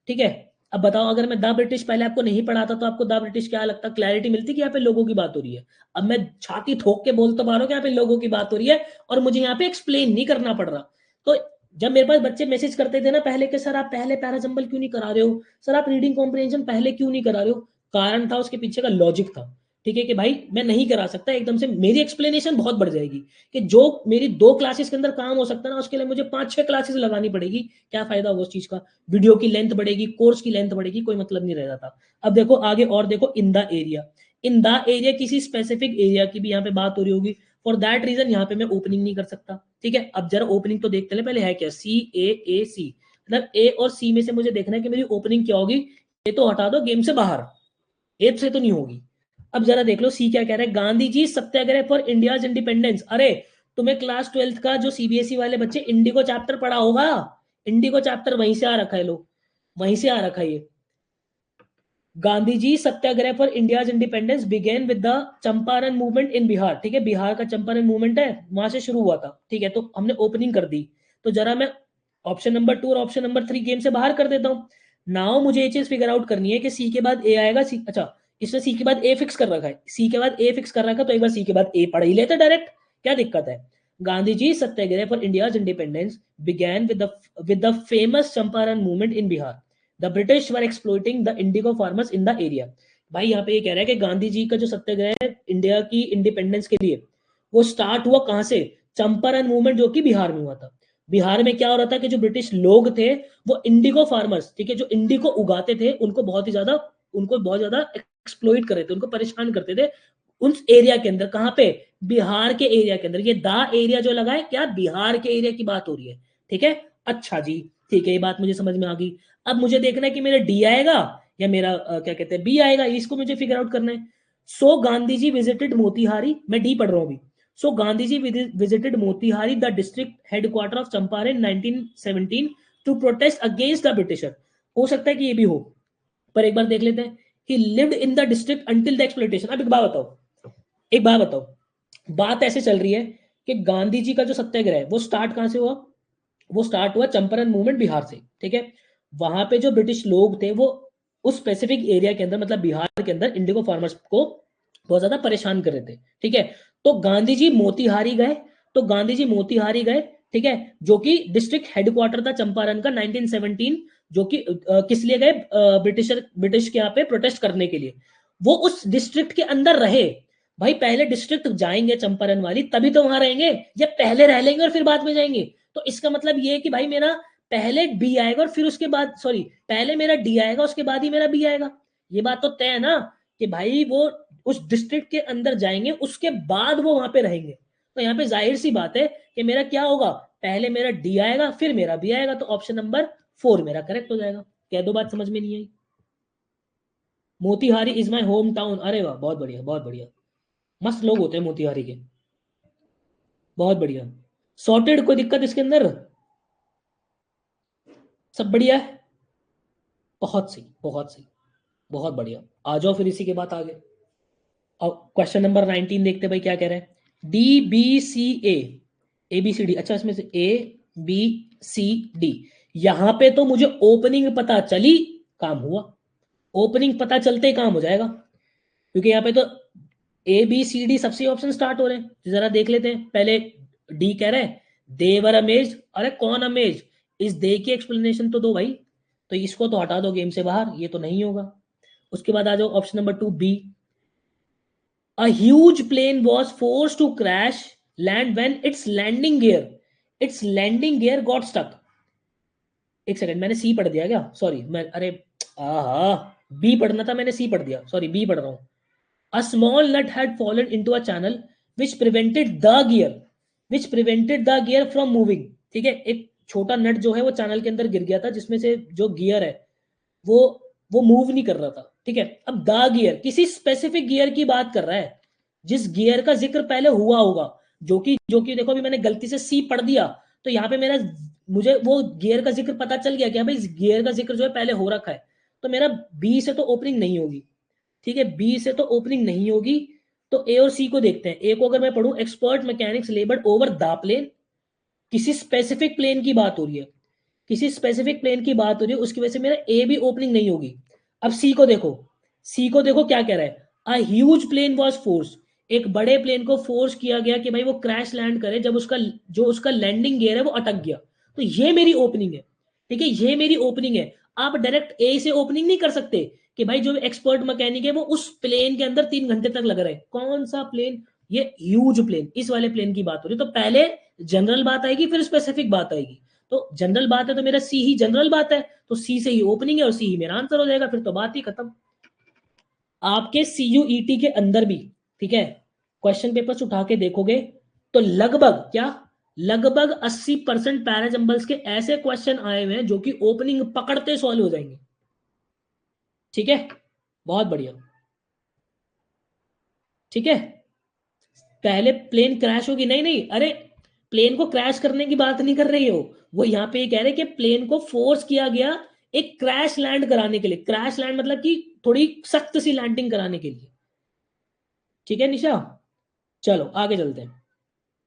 ठीक है, अब बताओ, अगर मैं द ब्रिटिश पहले आपको नहीं पढ़ाता तो आपको द ब्रिटिश क्या लगता? क्लैरिटी मिलती कि यहाँ पे लोगों की बात हो रही है। अब मैं छाती ठोक के बोल तो पा रहा हूँ कि यहाँ पे लोगों की बात हो रही है, और मुझे यहाँ पे एक्सप्लेन नहीं करना पड़ रहा। तो जब मेरे पास बच्चे मैसेज करते थे ना पहले के, सर आप पहले पैराजम्बल क्यों नहीं करा रहे हो, सर आप रीडिंग कॉम्प्रिहेंशन पहले क्यों नहीं करा रहे हो, कारण था, उसके पीछे का लॉजिक था। ठीक है कि भाई मैं नहीं करा सकता एकदम से, मेरी एक्सप्लेनेशन बहुत बढ़ जाएगी, कि जो मेरी 2 क्लासेस के अंदर काम हो सकता है ना, उसके लिए मुझे 5-6 क्लासेस लगानी पड़ेगी। क्या फायदा होगा उस चीज का? वीडियो की लेंथ बढ़ेगी, कोर्स की लेंथ बढ़ेगी, कोई मतलब नहीं रह जाता। अब देखो आगे, और देखो, इन the area, in the area किसी स्पेसिफिक एरिया की भी यहाँ पे बात हो रही होगी। फॉर दैट रीजन यहाँ पे मैं ओपनिंग नहीं कर सकता। ठीक है, अब जरा ओपनिंग तो देखते हैं पहले है क्या। CAAC, मतलब ए और सी में से मुझे देखना है कि मेरी ओपनिंग क्या होगी। ये तो हटा दो गेम से बाहर, ए से तो नहीं होगी। अब जरा देख लो सी क्या कह रहा है, Gandhi ji satyagraha for India independence. अरे तुम्हें क्लास 12th का जो सीबीएसई वाले बच्चे इंडिगो चैप्टर पढ़ा होगा, इंडिगो चैप्टर वहीं से आ रखा है, लो वहीं से आ रखा है ये। Gandhi ji satyagraha for India independence began with the Champaran movement in Bihar. ठीक है, बिहार का चंपारण मूवमेंट है, वहां से शुरू हुआ था। ठीक है, तो हमने ओपनिंग कर दी। तो जरा मैं ऑप्शन नंबर 2 और ऑप्शन नंबर 3 गेम से बाहर कर देता हूँ। नाउ मुझे ये चीज फिगर आउट करनी है कि सी के बाद ए आएगा। सी, अच्छा इसने सी के बाद ए फिक्स कर रखा है, सी के बाद ए फिक्स कर रखा है, तो एक बार सी के बाद ए पढ़ ही लेते डायरेक्ट, क्या दिक्कत है? Gandhi ji satyagraha for India independence began with the famous Champaran movement in Bihar. The British were exploiting the indigo farmers in the area. भाई यहाँ पे ये कह रहा है कि गांधी जी का जो सत्याग्रह है इंडिया की इंडिपेंडेंस के लिए, वो स्टार्ट हुआ कहां से? चंपारण मूवमेंट, जो कि बिहार में हुआ था। बिहार में क्या हो रहा था कि जो ब्रिटिश लोग थे वो इंडिगो फार्मर्स, ठीक है, जो इंडिगो उगाते थे, उनको बहुत ज्यादा एक्सप्लोइट कर रहे थे, उनको परेशान करते थे उस एरिया के अंदर। कहां पे? बिहार के एरिया के अंदर। ये दा एरिया जो लगा है, क्या बिहार के एरिया की बात हो रही है? ठीक है, अच्छा जी, ठीक है, ये बात मुझे समझ में आ गई। अब मुझे देखना है कि मेरा डी आएगा या मेरा क्या कहते हैं बी आएगा, इसको मुझे फिगर आउट करना है। सो गांधी जी विजिटेड मोतिहारी, मैं डी पढ़ रहा हूं अभी। So Gandhi ji visited Motihari the district headquarter of Champaran 1917 to protest against the britisher. हो सकता है कि ये भी हो, पर एक बार देख लेते हैं। ही lived in the district until the exploitation. अब एक बात बताओ, बात ऐसे चल रही है कि गांधी जी का जो सत्याग्रह है वो स्टार्ट कहां से हुआ? वो स्टार्ट हुआ चंपारण मूवमेंट बिहार से। ठीक है, वहां पे जो ब्रिटिश लोग थे वो उस स्पेसिफिक एरिया के अंदर, मतलब बिहार के अंदर, इंडिगो फार्मर्स को बहुत ज्यादा परेशान कर रहे थे। ठीक है, तो गांधी जी मोतिहारी गए। ठीक है, जो कि डिस्ट्रिक्ट हेडक्वार्टर था चंपारण का 1917, जो कि किस लिए गए? ब्रिटिश के यहाँ पे प्रोटेस्ट करने के लिए। वो उस डिस्ट्रिक्ट के अंदर रहे। भाई पहले डिस्ट्रिक्ट जाएंगे चंपारण वाली, तभी तो वहां रहेंगे, या पहले रह लेंगे और फिर बाद में जाएंगे? तो इसका मतलब ये है कि भाई मेरा पहले बी आएगा और फिर उसके बाद, सॉरी, पहले मेरा डी आएगा उसके बाद ही मेरा बी आएगा। ये बात तो तय है ना, कि भाई वो उस डिस्ट्रिक्ट के अंदर जाएंगे, उसके बाद वो वहां पे रहेंगे। तो यहाँ पे जाहिर सी बात है कि मेरा क्या होगा? पहले मेरा डी आएगा फिर मेरा बी आएगा, तो ऑप्शन नंबर 4 मेरा करेक्ट हो जाएगा। कह दो बात समझ में नहीं आई? Motihari is my home town. अरे वाह, बहुत बढ़िया बहुत बढ़िया, मस्त लोग होते हैं मोतिहारी के, बहुत बढ़िया। सॉर्टेड, कोई दिक्कत इसके अंदर? सब बढ़िया है, बहुत सही बहुत सही, बहुत बढ़िया। आ जाओ फिर इसी के बाद आगे। अब क्वेश्चन नंबर 19 देखते भाई क्या कह रहे हैं। DBCA, ABCD, अच्छा इसमें से ABCD, यहां पे तो मुझे ओपनिंग पता चली, काम हुआ। ओपनिंग पता चलते ही काम हो जाएगा, क्योंकि यहाँ पे तो ABCD सबसे ऑप्शन स्टार्ट हो रहे हैं। तो जरा देख लेते हैं पहले। डी कह रहे हैं देवर अमेज। अरे कौन अमेज? इस दे की एक्सप्लेनेशन तो दो भाई। तो इसको तो हटा दो गेम से बाहर, ये तो नहीं होगा। उसके बाद आ जाओ option number 2 B. A huge plane was forced to crash land when its landing gear got stuck. एक सेकंड, मैंने सी पढ़ दिया क्या? सॉरी, मैं अरे आहा, बी पढ़ना था, मैंने सी पढ़ दिया, सॉरी बी पढ़ रहा हूं. A small nut had fallen into a channel which prevented the gear from moving. ठीक है, एक छोटा नट जो है वो चैनल के अंदर गिर गया था, जिसमें से जो गियर है वो मूव नहीं कर रहा था. ठीक है, अब द गियर किसी स्पेसिफिक गियर की बात कर रहा है, जिस गियर का जिक्र पहले हुआ होगा, जो कि देखो अभी मैंने गलती से सी पढ़ दिया, तो यहाँ पे मुझे वो गियर का जिक्र पता चल गया कि भाई इस गियर का जिक्र जो है पहले हो रखा है, तो मेरा बी से तो ओपनिंग नहीं होगी. ठीक है, बी से तो ओपनिंग नहीं होगी, तो ए और सी को देखते हैं. ए को अगर मैं पढ़ूं, expert mechanics laboured over the plane, किसी स्पेसिफिक प्लेन की बात हो रही है, किसी स्पेसिफिक प्लेन की बात हो रही है, उसकी वजह से मेरा ए भी ओपनिंग नहीं होगी. अब सी को देखो, क्या कह रहा है, a huge plane was force, एक बड़े प्लेन को फोर्स किया गया कि भाई वो क्रैश लैंड करे जब उसका लैंडिंग गियर है वो अटक गया, तो ये मेरी ओपनिंग है. ठीक है, ये मेरी ओपनिंग है. आप डायरेक्ट ए से ओपनिंग नहीं कर सकते कि भाई जो एक्सपर्ट मैकेनिक है वो उस प्लेन के अंदर 3 घंटे तक लग रहा है. कौन सा प्लेन? ये ह्यूज प्लेन, इस वाले प्लेन की बात हो रही है. तो पहले जनरल बात आएगी, फिर स्पेसिफिक बात आएगी. तो जनरल बात है तो मेरा सी ही जनरल बात है, तो सी से ही ओपनिंग है और सी ही मेरा आंसर हो जाएगा, फिर तो बात ही खत्म. आपके सीयूईटी के अंदर भी, ठीक है, क्वेश्चन पेपर्स उठा के देखोगे तो लगभग 80% पैराजंबल्स के ऐसे क्वेश्चन आए हुए हैं जो कि ओपनिंग पकड़ते सॉल्व हो जाएंगे. ठीक है, बहुत बढ़िया. ठीक है, पहले प्लेन क्रैश होगी, नहीं, अरे प्लेन को क्रैश करने की बात नहीं कर रही हो, वो यहाँ पे कह रहे कि प्लेन को फोर्स किया गया एक क्रैश लैंड कराने के लिए. क्रैश लैंड मतलब कि थोड़ी सख्त सी लैंडिंग कराने के लिए. ठीक है निशा, चलो आगे चलते हैं.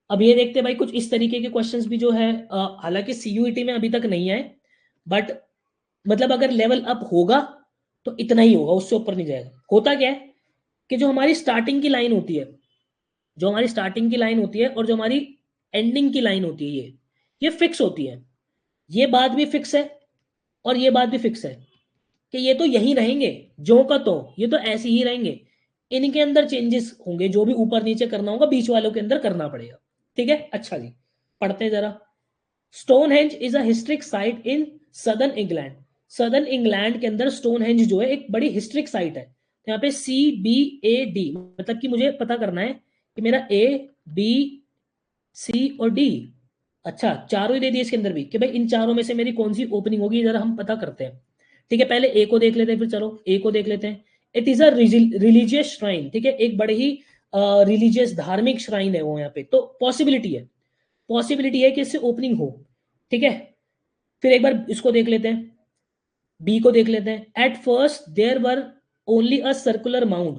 अब ये देखते हैं भाई, कुछ इस तरीके के क्वेश्चंस भी जो है, हालांकि सीयूईटी में अभी तक नहीं आए, बट मतलब अगर लेवल अप होगा तो इतना ही होगा, उससे ऊपर नहीं जाएगा. होता क्या है कि जो हमारी स्टार्टिंग की लाइन होती है, और जो हमारी एंडिंग की लाइन होती है, ये फिक्स होती है. ये बात भी फिक्स है और ये बात भी फिक्स है कि ये तो यही रहेंगे, जो का तो ये तो ऐसे ही रहेंगे. इनके अंदर चेंजेस होंगे, जो भी ऊपर नीचे करना होगा बीच वालों के अंदर करना पड़ेगा. ठीक है, अच्छा जी, पढ़ते हैं जरा. Stonehenge is a historic site in southern England के अंदर स्टोनहेंज जो है एक बड़ी हिस्ट्रिक साइट है. तो यहाँ पे CBAD, मतलब कि मुझे पता करना है कि मेरा A, B, C और D, अच्छा चारों ही दे दिए इसके अंदर भी, कि भाई इन चारों में से मेरी कौन सी ओपनिंग होगी, जरा हम पता करते हैं. ठीक है, पहले ए को देख लेते हैं, फिर चलो ए को देख लेते हैं. It is a religious shrine. ठीक है, एक बड़े ही रिलीजियस धार्मिक श्राइन है वो. यहाँ पे तो पॉसिबिलिटी है कि इससे ओपनिंग हो. ठीक है, फिर एक बार इसको देख लेते हैं, बी को देख लेते हैं. At first there were only a circular mound.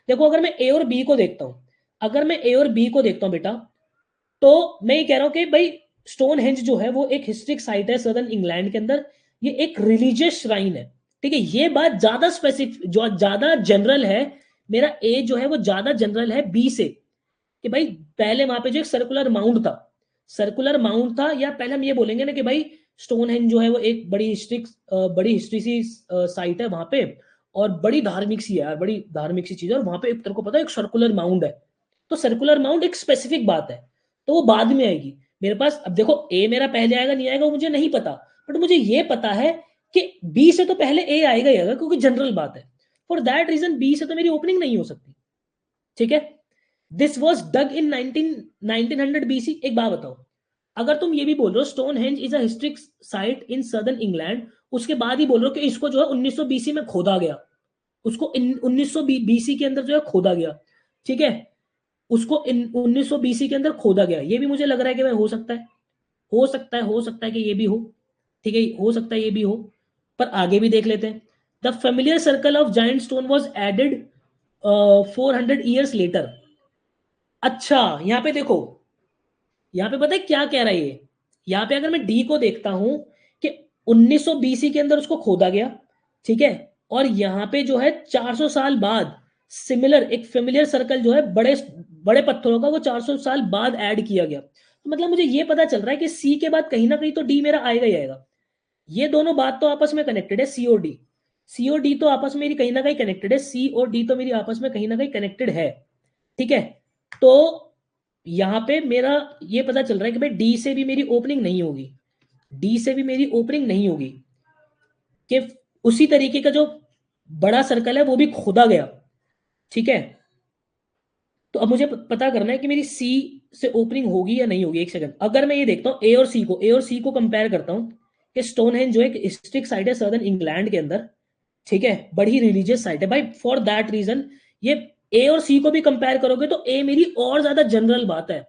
देखो अगर मैं ए और बी को देखता हूं, बेटा, तो मैं ये कह रहा हूं कि भाई स्टोनहेंज जो है वो एक हिस्ट्रिक साइट है सदर्न इंग्लैंड के अंदर, ये एक रिलीजियस श्राइन है. ठीक है, ये बात ज्यादा स्पेसिफिक, जो ज्यादा जनरल है, मेरा ए जो है वो ज्यादा जनरल है बी से, कि भाई पहले वहां पे जो एक सर्कुलर माउंट था, या पहले हम ये बोलेंगे ना कि भाई स्टोनहेंज जो है वो एक बड़ी हिस्ट्री सी साइट है वहां पे, और बड़ी धार्मिक सी है यार, बड़ी धार्मिक सी चीज है, और वहां पे तेरे को पता है एक सर्कुलर माउंट है. तो सर्कुलर माउंट एक स्पेसिफिक बात है, तो वो बाद में आएगी मेरे पास. अब देखो ए मेरा पहले आएगा नहीं आएगा वो मुझे नहीं पता, बट मुझे ये पता है कि बी से तो पहले ए आएगा ही आएगा, क्योंकि जनरल बात है. फॉर दैट रीजन बी से तो मेरी ओपनिंग नहीं हो सकती. ठीक है, this was dug in 1900 BC. एक बात बताओ, अगर तुम ये भी बोल रहे हो Stonehenge is a historic site in southern England, उसके बाद ही बोल रहे हो कि इसको जो है 1900 BC में खोदा गया, उसको 1900 BC के अंदर जो है खोदा गया. ठीक है, उसको 1900 BC के अंदर खोदा गया, ये भी मुझे लग रहा है कि भाई हो सकता है कि ये भी हो. ठीक है, हो सकता है ये भी हो, पर आगे भी देख लेते हैं. The familiar circle of giant stone was added 400 years later. अच्छा यहाँ पे देखो, यहाँ पे पता है क्या कह रहा है ये, यहाँ पे अगर मैं डी को देखता हूं कि 1900 BC के अंदर उसको खोदा गया. ठीक है, और यहाँ पे जो है 400 साल बाद सिमिलर एक फेमिलियर सर्कल जो है बड़े बड़े पत्थरों का, वो 400 साल बाद ऐड किया गया. तो मतलब मुझे ये पता चल रहा है कि सी के बाद कहीं ना कहीं तो डी मेरा आएगा ही आएगा. ये दोनों बात तो आपस में कनेक्टेड है, सी और डी. सी और डी तो आपस में मेरी कहीं ना कहीं कनेक्टेड है, सी और डी तो मेरी आपस में कहीं ना कहीं कनेक्टेड है, ठीक है। तो यहाँ पे मेरा ये पता चल रहा है कि भाई डी से भी मेरी ओपनिंग नहीं होगी, डी से भी मेरी ओपनिंग नहीं होगी, कि उसी तरीके का जो बड़ा सर्कल है वो भी खोदा गया, ठीक है। तो अब मुझे पता करना है कि मेरी सी से ओपनिंग होगी या नहीं होगी। एक सेकंड, अगर मैं ये देखता हूँ ए और सी को कंपेयर करता हूँ कि स्टोनहेंज जो एक हिस्ट्रिक साइट है सदर्न इंग्लैंड के अंदर, ठीक है, बड़ी रिलीजियस साइट है भाई। फॉर दैट रीजन ये ए और सी को भी कंपेयर करोगे तो ए मेरी और ज्यादा जनरल बात है,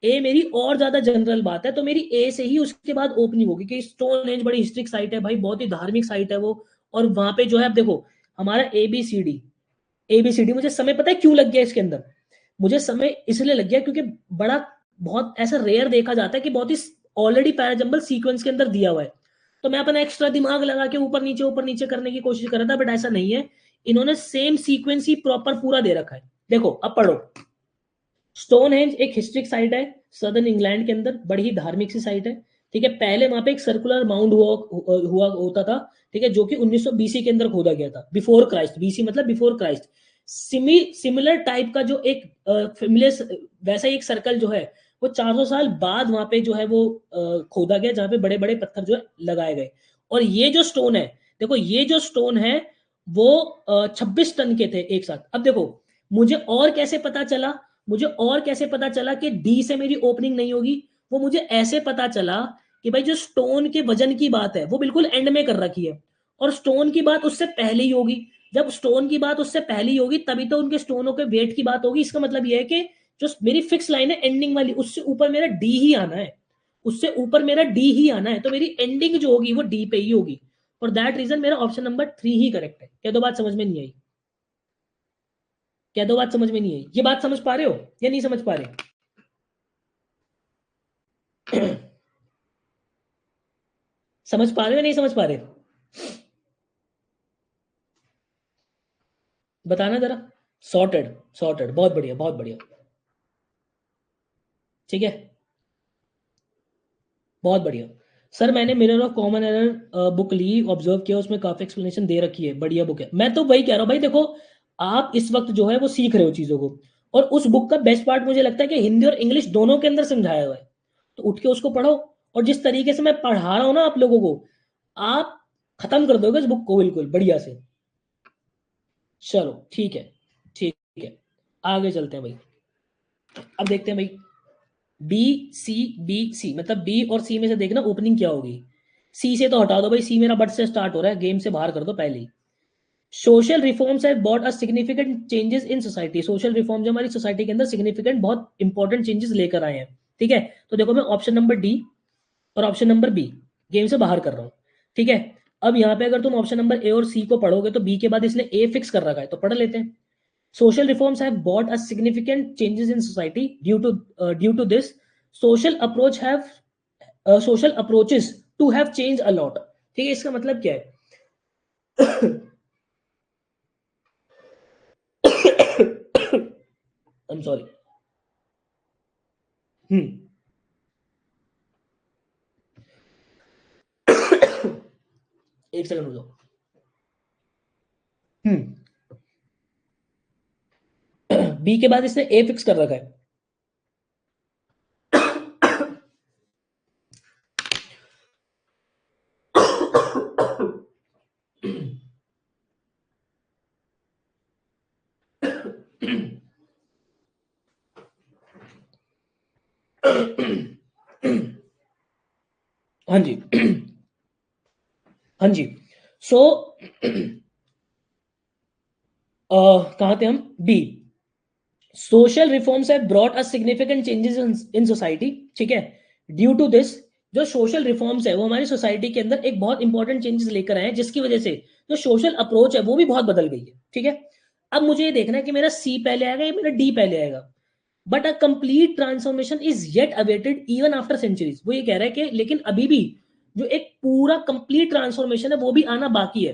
ए मेरी और ज्यादा जनरल बात है, तो मेरी ए से ही उसके बाद ओपनिंग होगी कि स्टोनहेंज बड़ी हिस्ट्रिक साइट है भाई, बहुत ही धार्मिक साइट है वो। और वहां पे जो है, अब देखो हमारा एबीसीडी मुझे समय पता है क्यों लग गया इसके अंदर, मुझे समय इसलिए लग गया क्योंकि बड़ा बहुत ऐसा रेयर देखा जाता है कि बहुत ही ऑलरेडी पैराजंबल सीक्वेंस के अंदर दिया हुआ है। तो मैं अपना एक्स्ट्रा दिमाग लगा के ऊपर नीचे करने की कोशिश कर रहा था, बट ऐसा नहीं है, इन्होंने सेम सीक्वेंस ही प्रॉपर पूरा दे रखा है। देखो अब पढ़ो, स्टोनहेंज एक हिस्ट्रिक साइट है सदर्न इंग्लैंड के अंदर, बड़ी ही धार्मिक सी साइट है, ठीक है। पहले वहां पे एक सर्कुलर माउंड हुआ होता था, ठीक है, जो कि 1900 बीसी के अंदर खोदा गया था, बिफोर क्राइस्ट, बीसी मतलब बिफोर क्राइस्ट। सिमिलर टाइप का जो एक फेमिलियर वैसा ही एक सर्कल जो है वो 400 साल बाद वहां पे जो है वो खोदा गया, जहां पे बड़े बड़े पत्थर जो है लगाए गए। और ये जो स्टोन है, देखो ये जो स्टोन है वो 26 टन के थे एक साथ। अब देखो मुझे और कैसे पता चला, मुझे और कैसे पता चला कि डी से मेरी ओपनिंग नहीं होगी, वो मुझे ऐसे पता चला कि भाई जो स्टोन के वजन की बात है वो बिल्कुल एंड में कर रखी है, और स्टोन की बात उससे पहले ही होगी। जब स्टोन की बात उससे पहले ही होगी तभी तो उनके स्टोनों के वेट की बात होगी। इसका मतलब यह है कि जो मेरी फिक्स लाइन है एंडिंग वाली, उससे ऊपर मेरा डी ही आना है, उससे ऊपर मेरा डी ही आना है, तो मेरी एंडिंग जो होगी वो डी पे ही होगी। फॉर दैट रीजन मेरा ऑप्शन नंबर 3 ही करेक्ट है। क्या दो बात समझ में नहीं आई? क्या दो बात समझ में नहीं आई? ये बात समझ पा रहे हो या नहीं समझ पा रहे? समझ पा रहे हो या नहीं समझ पा रहे? बताना जरा। सॉर्टेड, सॉर्टेड, बहुत बढ़िया बहुत बढ़िया, ठीक है, बहुत बढ़िया। सर मैंने mirror of common error book ली, ऑब्जर्व किया, उसमें काफी एक्सप्लेनेशन दे रखी है, बढ़िया बुक है। मैं तो वही कह रहा हूँ भाई, देखो आप इस वक्त जो है वो सीख रहे हो चीजों को, और उस बुक का बेस्ट पार्ट मुझे लगता है कि हिंदी और इंग्लिश दोनों के अंदर समझाया हुआ है, तो उठ के उसको पढ़ो। और जिस तरीके से मैं पढ़ा रहा हूँ ना आप लोगों को, आप खत्म कर दोगे इस बुक को बिल्कुल बढ़िया से। चलो ठीक है, ठीक है, आगे चलते हैं भाई। अब देखते हैं भाई, बी सी मतलब बी और सी में से देखना ओपनिंग क्या होगी। सी से तो हटा दो भाई, सी मेरा बट से स्टार्ट हो रहा है, गेम से बाहर कर दो पहले ही। Social reforms have bought a significant changes in society, social reform जो हमारी सोसाइटी के अंदर सिग्निफिकेंट बहुत इंपॉर्टेंट चेंजेस लेकर आए हैं, ठीक है। तो देखो मैं ऑप्शन नंबर डी और ऑप्शन नंबर बी गेम से बाहर कर रहा हूँ, ठीक है। अब यहाँ पे अगर तुम ऑप्शन नंबर ए और सी को पढ़ोगे तो बी के बाद इसने ए फिक्स कर रखा है, तो पढ़ लेते हैं। Social reforms have brought a significant changes in society. Due to this, social approach have social approaches to have changed a lot. ठीक है, इसका मतलब क्या है? I'm sorry. हम्म एक सेकंड रुको। बी के बाद इसने ए फिक्स कर रखा है। हाँ जी, हाँ जी। सो कहाँ थे हम? B, social reforms have brought a significant changes in society, ठीक है। ड्यू टू दिस, जो सोशल रिफॉर्म्स है वो हमारी सोसाइटी के अंदर एक बहुत इंपॉर्टेंट चेंजेस लेकर आए हैं, जिसकी वजह से जो सोशल अप्रोच है वो भी बहुत बदल गई है, ठीक है। अब मुझे ये देखना है कि मेरा सी पहले आएगा या मेरा डी पहले आएगा। But a complete transformation is yet awaited even after centuries, वो ये कह रहा है कि लेकिन अभी भी जो एक पूरा कंप्लीट ट्रांसफॉर्मेशन है वो भी आना बाकी है।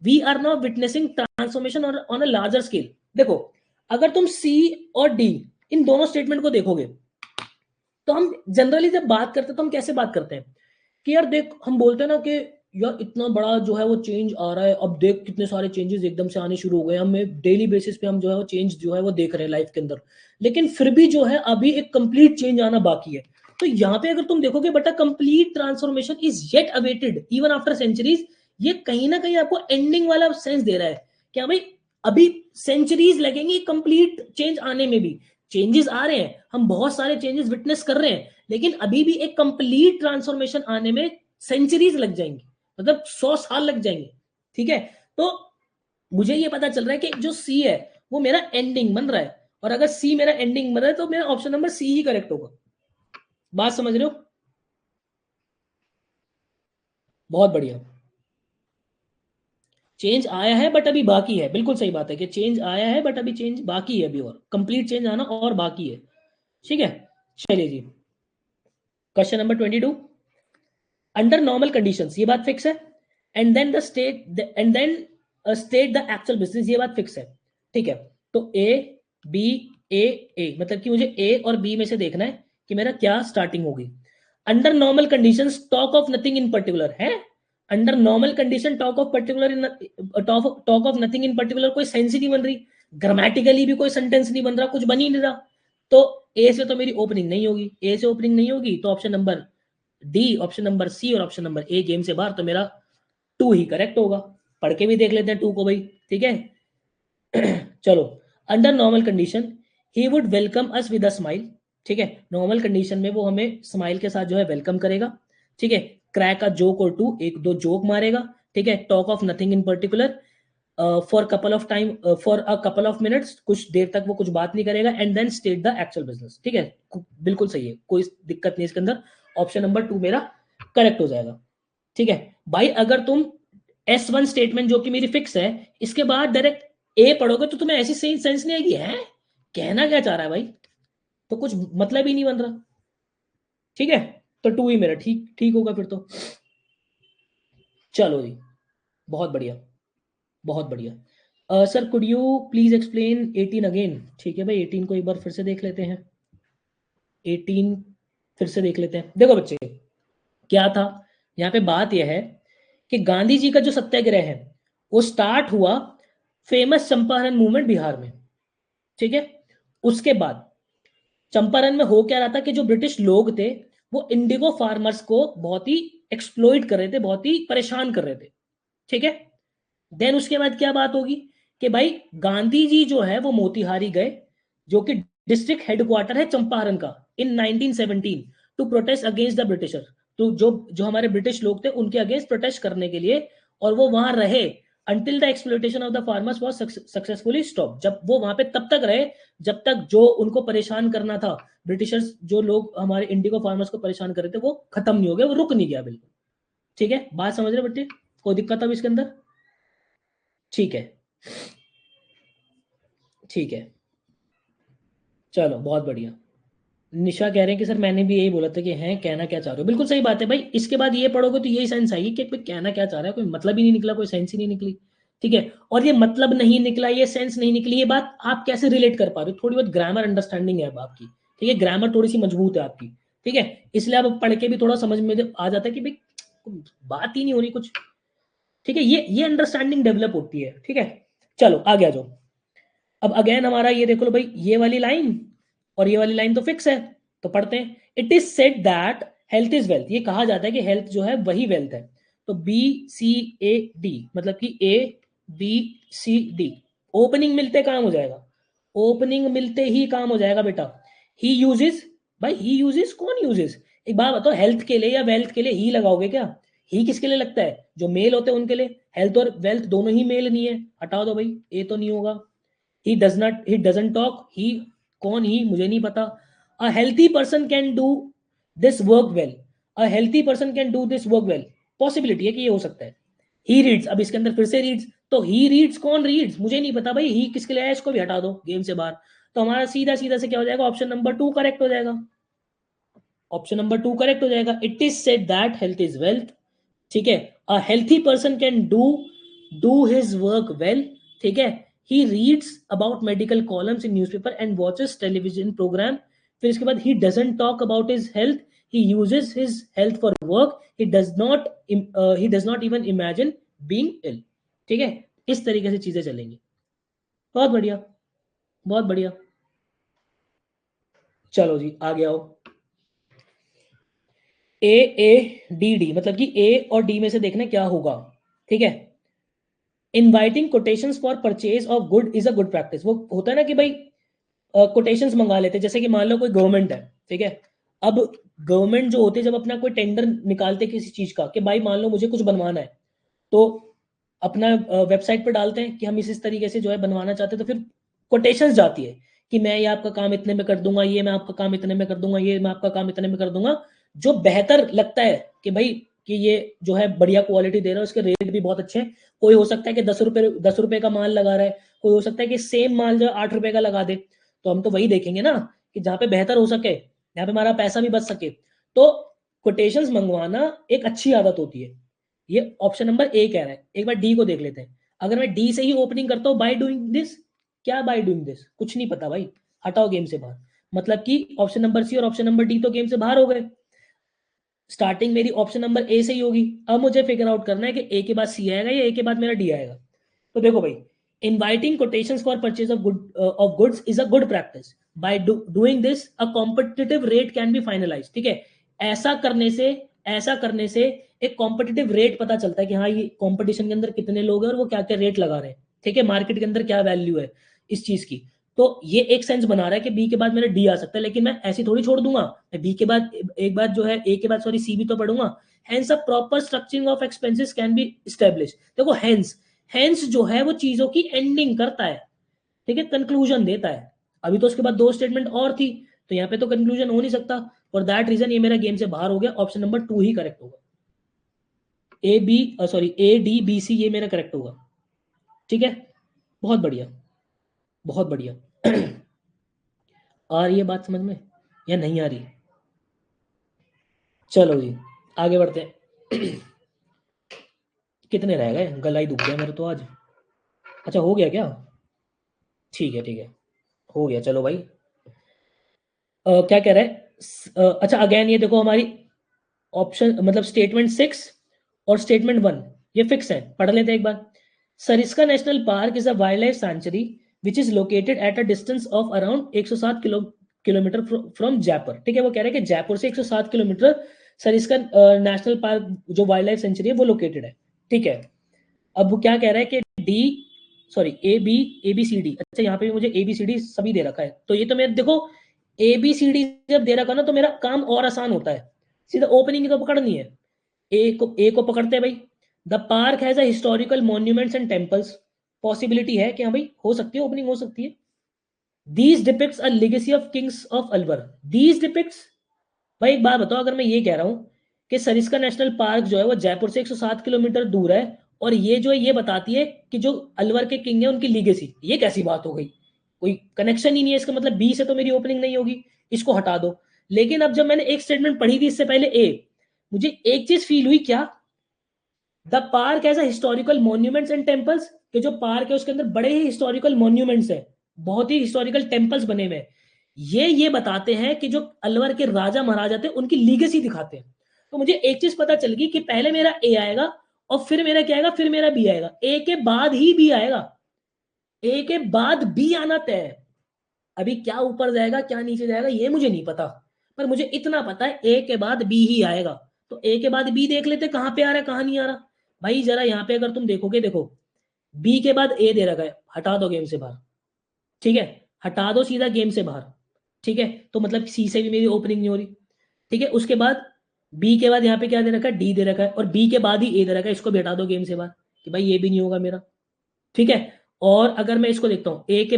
We are not witnessing transformation on a larger scale. देखो अगर तुम सी और डी इन दोनों स्टेटमेंट को देखोगे तो हम जनरली जब बात करते हैं तो हम कैसे बात करते हैं कि यार देख, हम बोलते हैं ना कि यार इतना बड़ा जो है वो चेंज आ रहा है, अब देख कितने सारे चेंजेस एकदम से आने शुरू हो गए, हमें डेली बेसिस पे हम जो है वो चेंज जो है वो देख रहे हैं लाइफ के अंदर, लेकिन फिर भी जो है अभी एक कंप्लीट चेंज आना बाकी है। तो यहाँ पे अगर तुम देखोगे बेटा, complete transformation is yet awaited even after centuries, ये कहीं ना कहीं आपको एंडिंग वाला सेंस दे रहा है क्या भाई, अभी सेंचुरीज लगेंगी कंप्लीट चेंज आने में भी, चेंजेस आ रहे हैं, हम बहुत सारे चेंजेस विटनेस कर रहे हैं, लेकिन अभी भी एक कंप्लीट ट्रांसफॉर्मेशन आने में सेंचुरीज लग जाएंगी, मतलब 100 साल लग जाएंगे। ठीक है, तो मुझे ये पता चल रहा है कि जो सी है वो मेरा एंडिंग बन रहा है, और अगर सी मेरा एंडिंग बन रहा है तो मेरा ऑप्शन नंबर सी ही करेक्ट होगा। बात समझ रहे हो? बहुत बढ़िया। चेंज आया है बट अभी बाकी है, बिल्कुल सही बात है कि चेंज आया है बट अभी चेंज बाकी है, अभी और कंप्लीट चेंज आना और बाकी है। ठीक है, चलिए जी, question number 22। Under normal conditions, ये बात फिक्स है, and then the state and then state the actual business, ये बात फिक्स है। ठीक है, तो ए बी ए ए, मतलब कि मुझे ए और बी में से देखना है कि मेरा क्या स्टार्टिंग होगी। Under normal conditions talk of nothing in particular है, under normal condition talk of particular in talk of nothing in particular कोई सेंस ही नहीं बन रही, ग्रामेटिकली भी कोई सेंटेंस नहीं बन रहा, कुछ बन ही नहीं रहा, तो ए से तो मेरी ओपनिंग नहीं होगी, ए से ओपनिंग नहीं होगी तो option number D, option number C और ऑप्शन नंबर ए गेम से बाहर, तो मेरा टू ही करेक्ट होगा। पढ़ के भी देख लेते हैं टू को भाई, ठीक है। चलो, under normal condition he would welcome us with a smile, ठीक है, नॉर्मल कंडीशन में वो हमें स्माइल के साथ जो है वेलकम करेगा, ठीक है, क्रैक अ जोक और टू, एक दो जोक मारेगा, ठीक है, talk of nothing in particular for couple of time, for a couple of minutes, कुछ देर तक वो कुछ बात नहीं करेगा, and then state the actual business. ठीक है, बिल्कुल सही है, कोई दिक्कत नहीं इसके अंदर, ऑप्शन नंबर टू मेरा करेक्ट हो जाएगा। ठीक है भाई, अगर तुम S1 स्टेटमेंट जो कि मेरी फिक्स है, इसके बाद डायरेक्ट ए पढ़ोगे तो तुम्हें ऐसी सही सेंस नहीं आएगी, है कहना क्या चाह रहा है भाई, तो कुछ मतलब ही नहीं बन रहा। ठीक है, तो टू ही मेरा ठीक ठीक होगा फिर तो। चलो जी, बहुत बढ़िया, बहुत बढ़िया। Sir could you please explain 18 again? ठीक है भाई, 18 को एक बार फिर से देख लेते हैं, 18 फिर से देख लेते हैं। देखो बच्चे, क्या था यहाँ पे, बात यह है कि गांधी जी का जो सत्याग्रह है वो स्टार्ट हुआ फेमस चंपारण मूवमेंट बिहार में, ठीक है। उसके बाद चंपारण में हो क्या रहा था कि जो ब्रिटिश लोग थे वो इंडिगो फार्मर्स को बहुत ही एक्सप्लॉइट कर रहे थे, बहुत ही परेशान कर रहे थे, ठीक है। देन उसके बाद क्या बात होगी कि भाई गांधी जी जो है वो मोतिहारी गए, जो कि डिस्ट्रिक्ट हेडक्वार्टर है चंपारण का, in 1917 to protest against the britisher, तो जो जो हमारे ब्रिटिश लोग थे उनके अगेंस्ट प्रोटेस्ट करने के लिए, और वो वहां रहे until the exploitation of the farmers was successfully stop, जब वो वहां पे तब तक रहे जब तक जो उनको परेशान करना था, ब्रिटिशर्स जो लोग हमारे इंडिगो फार्मर्स को परेशान कर रहे थे वो खत्म नहीं हो गया, वो रुक नहीं गया बिल्कुल। ठीक है, बात समझ रहे बच्चे, कोई दिक्कत अब इसके अंदर? ठीक है, ठीक है, चलो बहुत बढ़िया। निशा कह रहे हैं कि सर मैंने भी यही बोला था कि हैं कहना क्या चाह रहे हो, बिल्कुल सही बात है भाई, इसके बाद ये पढ़ोगे तो यही सेंस आएगी कि कोई कहना क्या चाह रहा है, कोई मतलब ही नहीं निकला, कोई सेंस ही नहीं निकली। ठीक है, और ये मतलब नहीं निकला, ये सेंस नहीं निकली, ये बात आप कैसे रिलेट कर पा रहे हो, थोड़ी बहुत ग्रामर अंडरस्टैंडिंग है अब आपकी, ठीक है, ग्रामर थोड़ी सी मजबूत है आपकी, ठीक है, इसलिए अब पढ़ के भी थोड़ा समझ में आ जाता है कि भाई बात ही नहीं हो रही कुछ। ठीक है, ये अंडरस्टैंडिंग डेवलप होती है। ठीक है, चलो आगे आ जाओ। अब अगेन हमारा ये देख लो भाई, ये वाली लाइन और ये वाली लाइन तो फिक्स है, तो पढ़ते हैं। It is said that health is wealth, ये कहा जाता है कि हेल्थ जो है वही वेल्थ है, तो बी सी ए डी, मतलब कि A B C D, opening मिलते काम हो जाएगा, ओपनिंग मिलते ही काम हो जाएगा बेटा। ही यूजेस, भाई ही यूजेस कौन यूजेस, एक बात बताओ, हेल्थ के लिए या वेल्थ के लिए ही लगाओगे क्या? ही किसके लिए लगता है? जो मेल होते हैं उनके लिए, हेल्थ और वेल्थ दोनों ही मेल नहीं है, हटाओ दो भाई, ए तो नहीं होगा। he does not, he doesn't talk, he कौन ही मुझे नहीं पता। a healthy person can do this work well, a healthy person can do this work well, possibility है कि ये हो सकता है। he reads, अब इसके अंदर फिर से reads, तो he reads कौन reads मुझे नहीं पता भाई, he किसके लिए है, इसको भी हटा दो गेम से बाहर, तो हमारा सीधा सीधा से क्या हो जाएगा, ऑप्शन नंबर टू करेक्ट हो जाएगा, ऑप्शन नंबर टू करेक्ट हो जाएगा। It is said that health is wealth, ठीक है, a healthy person can do his work well, ठीक है, he reads about medical columns in newspaper and watches television program, फिर इसके बाद he doesn't talk about his health, he uses his health for work, he does not even imagine being ill. ठीक है, इस तरीके से चीजें चलेंगी। बहुत बढ़िया, बहुत बढ़िया। चलो जी आगे आओ। A मतलब कि A और D में से देखना क्या होगा। ठीक है, inviting quotations for purchase of good is a good practice. वो होता है ना कि भाई कोटेशंस मंगा लेते, जैसे कि मान लो कोई गवर्नमेंट है, ठीक है, अब गवर्नमेंट जो होते जब अपना कोई टेंडर निकालते किसी चीज का, कि भाई मान लो मुझे कुछ बनवाना है, तो अपना वेबसाइट पर डालते हैं कि हम इस तरीके से जो है बनवाना चाहते हैं, तो फिर कोटेशंस जाती है कि मैं ये आपका काम इतने में कर दूंगा, ये मैं आपका काम इतने में कर दूंगा, ये मैं आपका काम इतने में कर दूंगा। जो बेहतर लगता है कि भाई कि ये जो है बढ़िया क्वालिटी दे रहा है, उसके रेट भी बहुत अच्छे हैं। कोई हो सकता है कि 10 रुपए का माल लगा रहा है, कोई हो सकता है कि सेम माल जो 8 रुपए का लगा दे, तो हम तो वही देखेंगे ना कि जहाँ पे बेहतर हो सके, जहाँ पे हमारा पैसा भी बच सके। तो कोटेशंस मंगवाना एक अच्छी आदत होती है। ये ऑप्शन नंबर ए कह रहा है। एक बार डी को देख लेते हैं। अगर मैं डी से ही ओपनिंग करता हूँ, बाय डूइंग दिस, क्या बाय डूइंग दिस, कुछ नहीं पता भाई, हटाओ गेम से बाहर। मतलब कि ऑप्शन नंबर सी और ऑप्शन नंबर डी तो गेम से बाहर हो गए। स्टार्टिंग मेरी ऑप्शन नंबर ए से ही होगी। अब मुझे फिगर आउट करना है कि ए के बाद सी आएगा या ए के बाद मेरा डी आएगा। तो देखो भाई, inviting quotations for purchase of goods is a good practice. By doing this a competitive rate can be finalise. ठीक है, ऐसा करने से एक कॉम्पिटिटिव रेट पता चलता है कि हाँ ये कॉम्पिटिशन के अंदर कितने लोग हैं और वो क्या क्या रेट लगा रहे हैं। ठीक है, मार्केट के अंदर क्या वैल्यू है इस चीज की। तो ये एक सेंस बना रहा है कि बी के बाद मेरा डी आ सकता है, लेकिन मैं ऐसी थोड़ी छोड़ दूंगा। मैं बी के बाद एक बार जो है ए के बाद सॉरी सी भी तो पढ़ूंगा। Hence a proper structuring of expenses can be establish. देखो हेंस जो है वो चीजों की एंडिंग करता है। ठीक है, कंक्लूजन देता है। अभी तो उसके बाद दो स्टेटमेंट और थी, तो यहाँ पे तो कंक्लूजन हो नहीं सकता। फॉर दैट रीजन ये मेरा गेम से बाहर हो गया। ऑप्शन नंबर 2 ही करेक्ट होगा। A D B C ये मेरा करेक्ट होगा। ठीक है, बहुत बढ़िया, बहुत बढ़िया। आ रही है बात समझ में या नहीं आ रही? चलो जी आगे बढ़ते हैं। कितने रह गए? गला ही दुख गया मेरे तो आज। अच्छा हो गया क्या? ठीक है ठीक है, हो गया। चलो भाई, क्या कह रहा है? अच्छा अगेन ये देखो, हमारी ऑप्शन मतलब स्टेटमेंट 6 और स्टेटमेंट 1 ये फिक्स है। पढ़ लेते हैं एक बार। Sariska national park is a wildlife sanctuary which is located at a distance of around 107 kilometre from Jaipur. ठीक है, वो कह रहे हैं कि जयपुर से 107 किलोमीटर सरिस्का नेशनल पार्क जो वाइल्ड लाइफ सेंचुरी है वो लोकेटेड है। ठीक है, अब वो क्या कह रहा है कि D sorry A B C D. अच्छा यहाँ पे भी मुझे ए बी सी डी सभी दे रखा है, तो ये तो मेरे देखो ए बी सी डी जब दे रखा ना तो मेरा काम और आसान होता है। सीधा ओपनिंग ही तो पकड़नी है। ए को पकड़ते हैं भाई। The park has a historical monuments and temples. Possibility है कि हाँ भाई हो सकती है, ओपनिंग हो सकती है। These depicts a legacy of Kings of Alwar. These depicts, भाई एक बात बताओ, अगर मैं ये कह रहा हूं कि सरिस्का नेशनल पार्क जो है वो जयपुर से 107 किलोमीटर दूर है, और ये जो है ये बताती है कि जो अलवर के किंग है उनकी लीगेसी, ये कैसी बात हो गई? कोई कनेक्शन ही नहीं है इसका। मतलब बी से तो मेरी ओपनिंग नहीं होगी, इसको हटा दो। लेकिन अब जब मैंने एक स्टेटमेंट पढ़ी थी इससे पहले ए, मुझे एक चीज फील हुई क्या, the park as a historical monuments and temples, कि जो पार्क है उसके अंदर बड़े ही हिस्टोरिकल मॉन्यूमेंट्स है, बहुत ही हिस्टोरिकल टेम्पल्स बने हुए हैं। ये बताते हैं कि जो अलवर के राजा महाराजा थे उनकी लीगेसी दिखाते हैं। तो मुझे एक चीज पता चल गई कि पहले मेरा ए आएगा और फिर मेरा क्या आएगा, फिर मेरा बी आएगा। ए के बाद ही बी आएगा, ए के बाद बी आना तय है। अभी क्या ऊपर जाएगा क्या नीचे जाएगा ये मुझे नहीं पता, पर मुझे इतना पता है ए के बाद बी ही आएगा। तो ए के बाद बी देख लेते कहां पे आ रहा है कहां नहीं आ रहा। भाई जरा यहाँ पे अगर तुम देखोगे, देखो बी के बाद ए दे रखा है, हटा दो गेम से बाहर। ठीक है, हटा दो सीधा गेम से बाहर। ठीक है, तो मतलब सी से भी मेरी ओपनिंग नहीं हो रही। ठीक है, उसके बाद बी के बाद यहाँ पे क्या दे रखा है, डी दे रखा है, और बी के बाद ही ए दे रखा है, इसको भी हटा दो गेम से बाहर कि भाई ये भी नहीं होगा मेरा। ठीक है, और अगर मैं इसको देखता हूँ ए के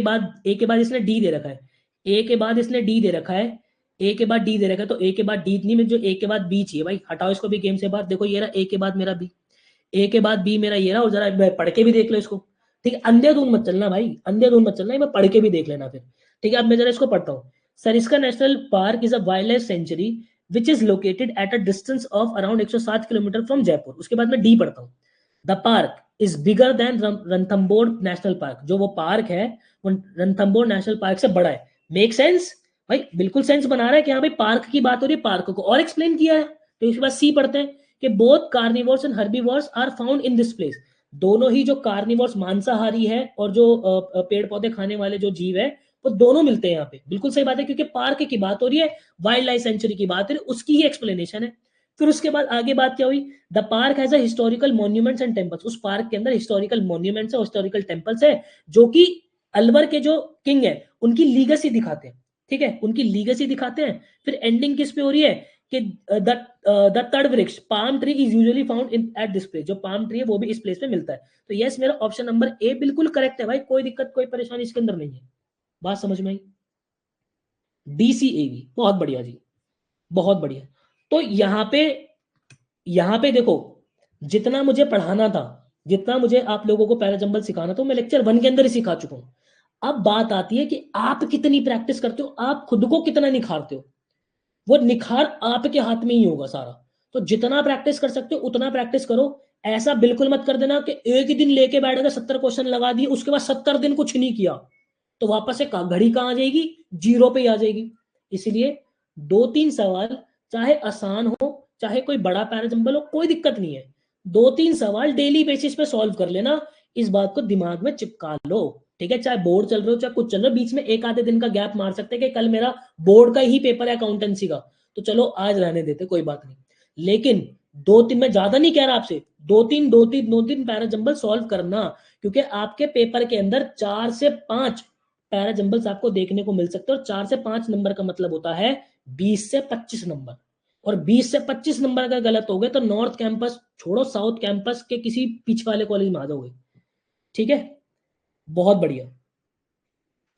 बाद इसने डी दे रखा है, ए के बाद इसने डी दे रखा है, ए के बाद डी दे रखा है, तो ए के बाद डी नहीं, मुझे जो ए के बाद बी चाहिए भाई, हटाओ इसको भी गेम से बाहर। देखो ये रहा ए के बाद मेरा बी, ए के बाद बी मेरा ये रहा, और जरा पढ़ के भी देख लो इसको। ठीक है, अंधेधुन मत चलना भाई, अंधेधुन मत चलना, मैं पढ़ के भी देख लेना फिर। ठीक है, अब मैं जरा इसको पढ़ता हूँ। Sariska national park is a wildlife sanctuary which is located at a distance of around 107 kilometre from Jaipur. उसके बाद मैं डी पढ़ता हूँ। The park is bigger than Ranthambore national park. जो वो पार्क है वो रणथंबोर नेशनल पार्क से बड़ा है। Make sense? भाई बिल्कुल सेंस बना रहा है कि हाँ भाई पार्क की बात हो रही है, पार्क को और एक्सप्लेन किया है। तो इसके बाद सी पढ़ते हैं कि both carnivores and herbivores are found in this place. दोनों ही जो कार्निवोर्स मांसाहारी है और जो पेड़ पौधे खाने वाले जो जीव है वो दोनों मिलते हैं यहाँ पे। बिल्कुल सही बात है, क्योंकि पार्क की बात हो रही है, वाइल्ड लाइफ सेंचुरी की बात हो रही है, उसकी ही एक्सप्लेनेशन है। फिर उसके बाद आगे बात क्या हुई, the park has a historical monuments and temples. उस पार्क के अंदर हिस्टोरिकल मॉन्यूमेंट्स है, हिस्टोरिकल टेम्पल्स है, जो कि अलवर के जो किंग है उनकी लीगेसी दिखाते हैं। ठीक है, उनकी लीगेसी दिखाते हैं। फिर एंडिंग किस पे हो रही है कि द तड़ वृक्ष palm tree is usually found in at this place. जो पाम ट्री है वो भी इस प्लेस पे मिलता है। तो यस, मेरा ऑप्शन नंबर ए बिल्कुल करेक्ट है भाई, कोई दिक्कत कोई परेशानी इसके अंदर नहीं है। बात समझ में आई? DCAV, बहुत बढ़िया जी, बहुत बढ़िया। तो यहाँ पे देखो, जितना मुझे पढ़ाना था, जितना मुझे आप लोगों को पैराजंबल सिखाना था, मैं लेक्चर 1 के अंदर ही सिखा चुका हूं। अब बात आती है कि आप कितनी प्रैक्टिस करते हो, आप खुद को कितना निखारते हो। वो निखार आपके हाथ में ही होगा सारा। तो जितना प्रैक्टिस कर सकते हो उतना प्रैक्टिस करो। ऐसा बिल्कुल मत कर देना कि एक ही दिन लेके बैठ गए, 70 क्वेश्चन लगा दिए, उसके बाद 70 दिन कुछ नहीं किया, तो वापस से घड़ी कहां आ जाएगी, जीरो पे ही आ जाएगी। इसलिए 2-3 सवाल, चाहे आसान हो चाहे कोई बड़ा पैराजंबल हो, कोई दिक्कत नहीं है, 2-3 सवाल डेली बेसिस पे सॉल्व कर लेना। इस बात को दिमाग में चिपका लो। ठीक है, चाहे बोर्ड चल रहे हो चाहे कुछ चल रहा हो, बीच में एक आधे दिन का गैप मार सकते हैं कि कल मेरा बोर्ड का ही पेपर है अकाउंटेंसी का, तो चलो आज रहने देते, कोई बात नहीं। लेकिन 2-3, मैं ज्यादा नहीं कह रहा आपसे, 2-3 पैराजंबल सॉल्व करना, क्योंकि आपके पेपर के अंदर 4 से 5 पैराजंबल्स आपको देखने को मिल सकते हैं। और 4 से 5 नंबर का मतलब होता है 20 से 25 नंबर। और 20 से 25 नंबर अगर गलत हो गए तो नॉर्थ कैंपस छोड़ो, साउथ कैंपस के किसी पीछे वाले कॉलेज में आ जाओगे। ठीक है, बहुत बढ़िया।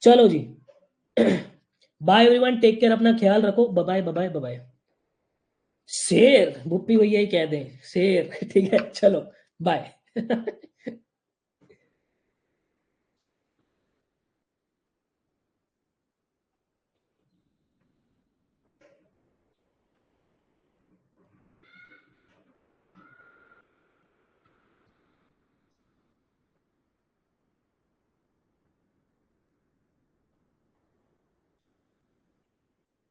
चलो जी, बाय एवरीवन, टेक केयर, अपना ख्याल रखो, बाय बाय बाय। शेर भुप्पी भैया ही कह दें, शेर। ठीक है, चलो बाय।